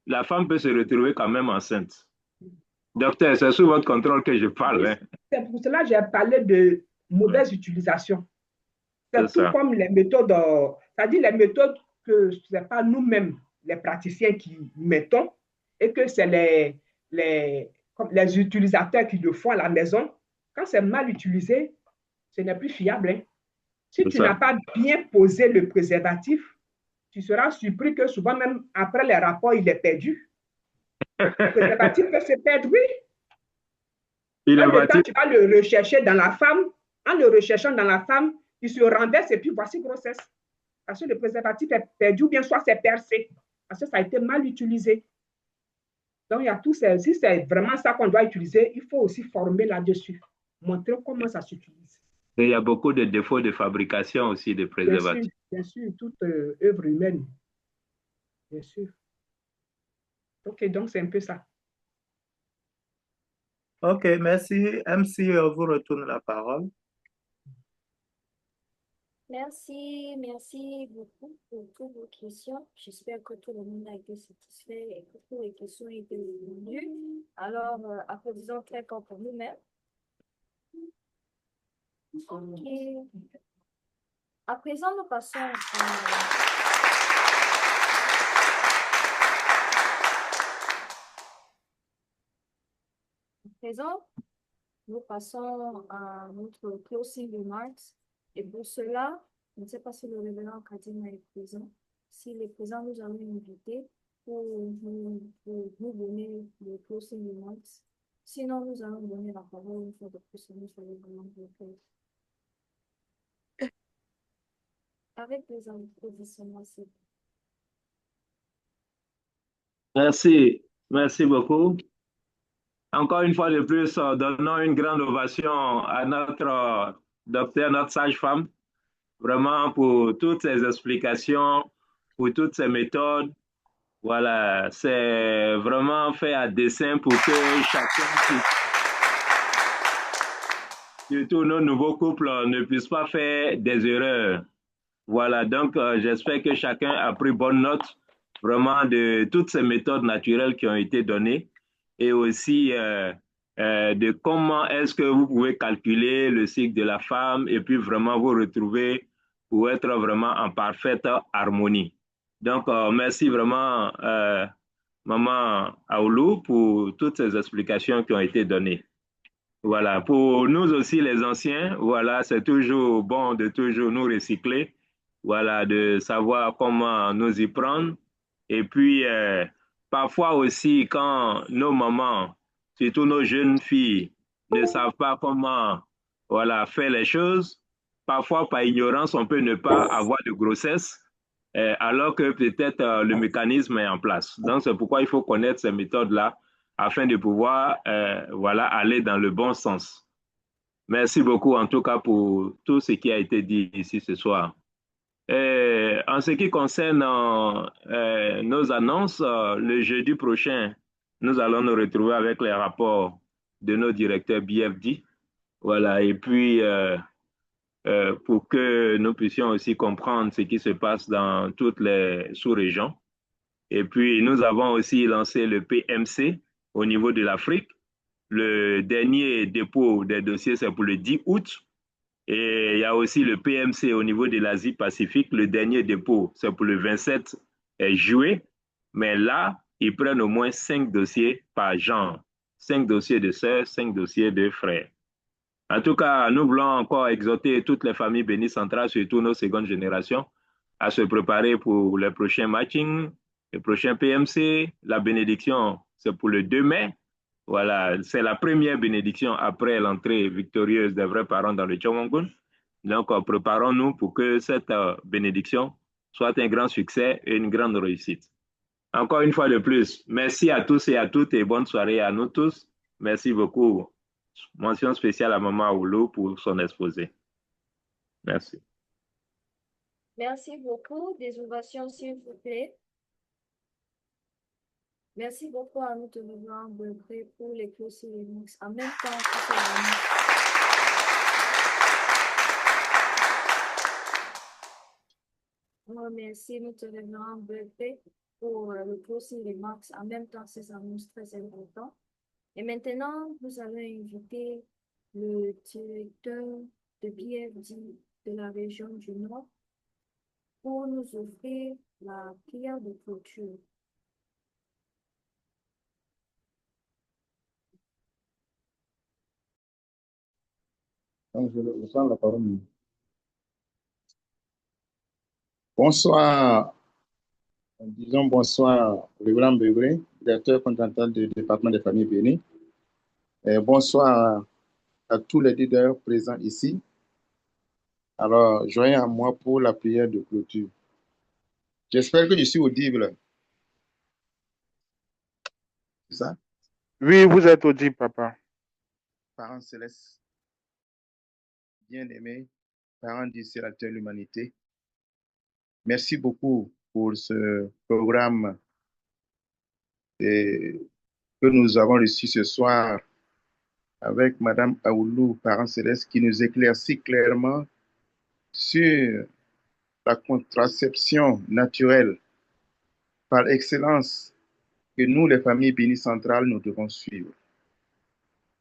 D: la femme peut se retrouver quand même enceinte. Docteur, c'est sous votre contrôle que je parle. Hein.
E: C'est pour cela que j'ai parlé de mauvaise utilisation. C'est tout comme les méthodes, c'est-à-dire les méthodes que ce n'est pas nous-mêmes, les praticiens, qui mettons, et que c'est les utilisateurs qui le font à la maison. Quand c'est mal utilisé, ce n'est plus fiable. Hein. Si tu n'as pas bien posé le préservatif, tu seras surpris que souvent, même après les rapports, il est perdu. Le préservatif peut se perdre, oui. En même temps, tu vas le rechercher dans la femme. En le recherchant dans la femme, il se renverse et puis voici grossesse. Parce que le préservatif est perdu ou bien soit c'est percé. Parce que ça a été mal utilisé. Donc, il y a tout ça. Si c'est vraiment ça qu'on doit utiliser, il faut aussi former là-dessus. Montrer comment ça s'utilise.
D: Et il y a beaucoup de défauts de fabrication aussi de préservatifs.
E: Bien sûr, toute œuvre humaine. Bien sûr. OK, donc c'est un peu ça.
F: OK, merci. MC, vous retourne la parole.
A: Merci beaucoup pour toutes vos questions. J'espère que tout le monde a été satisfait et que toutes les questions ont été répondues. Alors, applaudissons très fort pour nous-mêmes. OK. À présent, nous passons à notre closing remarks. Et pour cela, je ne sais pas si le révérend Kadima est présent. S'il est présent, nous allons l'inviter pour nous donner le closing remarks. Sinon, nous allons donner la parole une fois de plus à notre révérend. Avec des applaudissements.
D: Merci beaucoup. Encore une fois de plus, donnons une grande ovation à notre docteur, notre sage-femme, vraiment pour toutes ces explications, pour toutes ces méthodes. Voilà, c'est vraiment fait à dessein pour que chacun, surtout nos nouveaux couples, ne puissent pas faire des erreurs. Voilà, donc j'espère que chacun a pris bonne note vraiment de toutes ces méthodes naturelles qui ont été données et aussi de comment est-ce que vous pouvez calculer le cycle de la femme et puis vraiment vous retrouver pour être vraiment en parfaite harmonie. Donc, merci vraiment, Maman Aoulou, pour toutes ces explications qui ont été données. Voilà, pour nous aussi les anciens, voilà, c'est toujours bon de toujours nous recycler, voilà, de savoir comment nous y prendre. Et puis, parfois aussi, quand nos mamans, surtout nos jeunes filles, ne savent pas comment, voilà, faire les choses, parfois par ignorance, on peut ne pas avoir de grossesse, alors que peut-être le mécanisme est en place. Donc, c'est pourquoi il faut connaître ces méthodes-là afin de pouvoir voilà, aller dans le bon sens. Merci beaucoup en tout cas pour tout ce qui a été dit ici ce soir. En ce qui concerne nos annonces, le jeudi prochain, nous allons nous retrouver avec les rapports de nos directeurs BFD. Voilà, et puis pour que nous puissions aussi comprendre ce qui se passe dans toutes les sous-régions. Et puis, nous avons aussi lancé le PMC au niveau de l'Afrique. Le dernier dépôt des dossiers, c'est pour le 10 août. Et il y a aussi le PMC au niveau de l'Asie-Pacifique. Le dernier dépôt, c'est pour le 27 juillet. Mais là, ils prennent au moins 5 dossiers par genre. 5 dossiers de sœurs, 5 dossiers de frères. En tout cas, nous voulons encore exhorter toutes les familles bénies centrales, surtout nos secondes générations, à se préparer pour les prochains matchings, les prochains PMC. La bénédiction, c'est pour le 2 mai. Voilà, c'est la première bénédiction après l'entrée victorieuse des vrais parents dans le Tchawangun. Donc, préparons-nous pour que cette bénédiction soit un grand succès et une grande réussite. Encore une fois de plus, merci à tous et à toutes et bonne soirée à nous tous. Merci beaucoup. Mention spéciale à Maman Oulu pour son exposé. Merci.
A: Merci beaucoup. Des ovations, s'il vous plaît. Merci beaucoup à nous de nous rendre prêts pour les closing remarks. En même temps, merci, nous te rendre prêts pour le closing remarks. En même temps, ces annonces très importantes. Et maintenant, nous allons inviter le directeur de BFD de la région du Nord pour nous offrir la prière de clôture.
L: Donc, je prends la parole. Bonsoir, disons bonsoir, Révérend Begré, directeur continental du département des familles bénies. Et bonsoir à tous les leaders présents ici. Alors, joignez à moi pour la prière de clôture. J'espère que je suis audible. C'est ça?
G: Oui, vous êtes audible, papa.
L: Parents célestes, bien-aimés, parents d'ici la terre de l'humanité, merci beaucoup pour ce programme que nous avons reçu ce soir avec Madame Aoulou, parents célestes, qui nous éclaircit clairement sur la contraception naturelle par excellence que nous, les familles bénies centrales, nous devons suivre.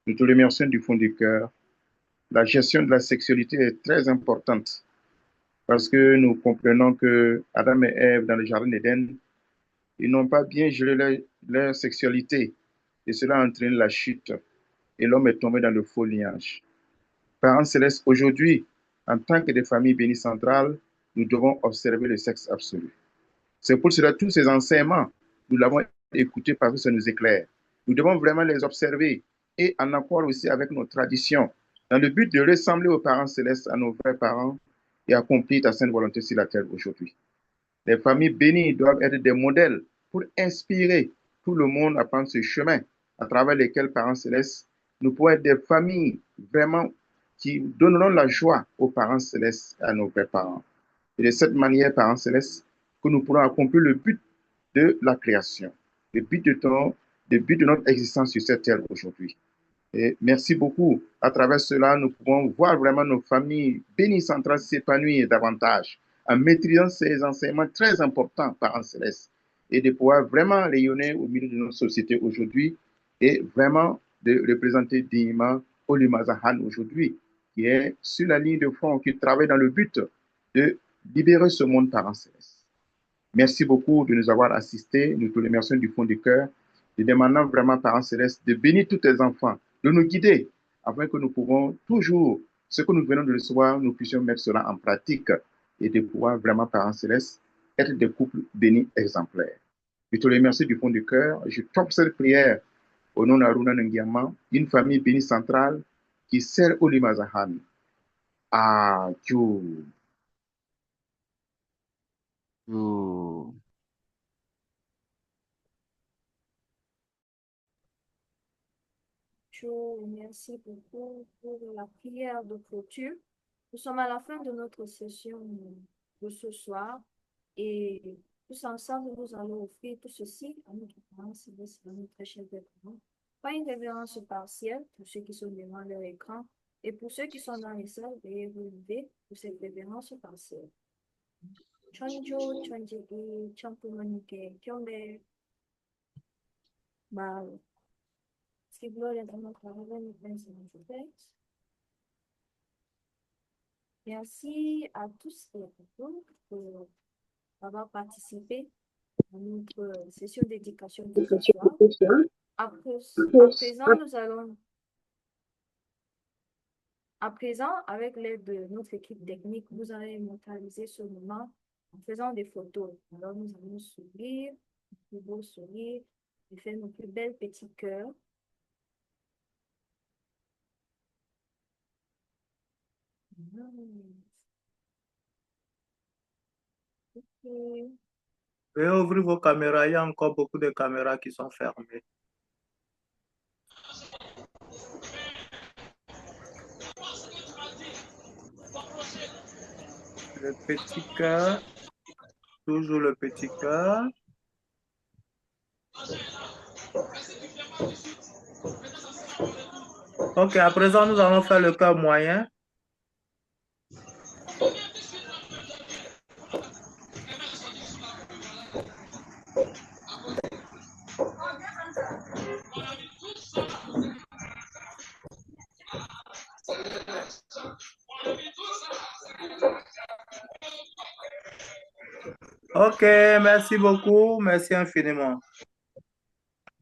L: Nous te remercions du fond du cœur. La gestion de la sexualité est très importante parce que nous comprenons que Adam et Ève, dans le jardin d'Éden, ils n'ont pas bien géré leur sexualité et cela a entraîné la chute et l'homme est tombé dans le faux lignage. Parents célestes, aujourd'hui, en tant que des familles bénies centrales, nous devons observer le sexe absolu. C'est pour cela que tous ces enseignements, nous l'avons écouté parce que ça nous éclaire. Nous devons vraiment les observer et en accord aussi avec nos traditions, dans le but de ressembler aux parents célestes, à nos vrais parents et accomplir ta sainte volonté sur la terre aujourd'hui. Les familles bénies doivent être des modèles pour inspirer tout le monde à prendre ce chemin à travers lesquels, parents célestes, nous pouvons être des familles vraiment qui donneront la joie aux parents célestes, à nos vrais parents. Et de cette manière, parents célestes, que nous pourrons accomplir le but de la création, le but de notre existence sur cette terre aujourd'hui. Et merci beaucoup. À travers cela, nous pouvons voir vraiment nos familles bénies centrales s'épanouir davantage en maîtrisant ces enseignements très importants, parents célestes, et de pouvoir vraiment rayonner au milieu de notre société aujourd'hui et vraiment de représenter dignement Olimazahan aujourd'hui, qui est sur la ligne de front, qui travaille dans le but de libérer ce monde, parents célestes. Merci beaucoup de nous avoir assistés. Nous te remercions du fond du cœur. Nous demandons vraiment, parents célestes, de bénir tous tes enfants, de nous guider, afin que nous pouvons toujours, ce que nous venons de recevoir, nous puissions mettre cela en pratique et de pouvoir vraiment, parents célestes, être des couples bénis exemplaires. Je te remercie du fond du cœur. Je t'offre cette prière au nom d'Aruna Ngiama, une famille bénie centrale qui sert Olimazahan. Adieu.
A: Merci beaucoup pour la prière de clôture. Nous sommes à la fin de notre session de ce soir et tous ensemble, nous allons offrir tout ceci à notre parents céleste, à notre chef de parents. Pas une révérence partielle pour ceux qui sont devant leur écran et pour ceux qui sont dans les salles, veuillez vous lever pour cette révérence partielle. Chonjo, Chonjegi, Champumanike, Kyombe, Bao. Si gloria a notre Révérend Prince de notre Père. Merci à tous et à toutes pour avoir participé à notre session d'éducation de ce soir. À présent, avec l'aide de notre équipe technique, vous allez immortaliser ce moment en faisant des photos. Alors, nous allons sourire, plus beau sourire, et faire nos plus belles petits cœurs. Okay.
F: Veuillez ouvrir vos caméras. Il y a encore beaucoup de caméras qui sont fermées. Le petit cœur. Toujours le petit cœur. Ok, à présent, nous allons faire le cœur moyen. Ok, merci beaucoup. Merci infiniment.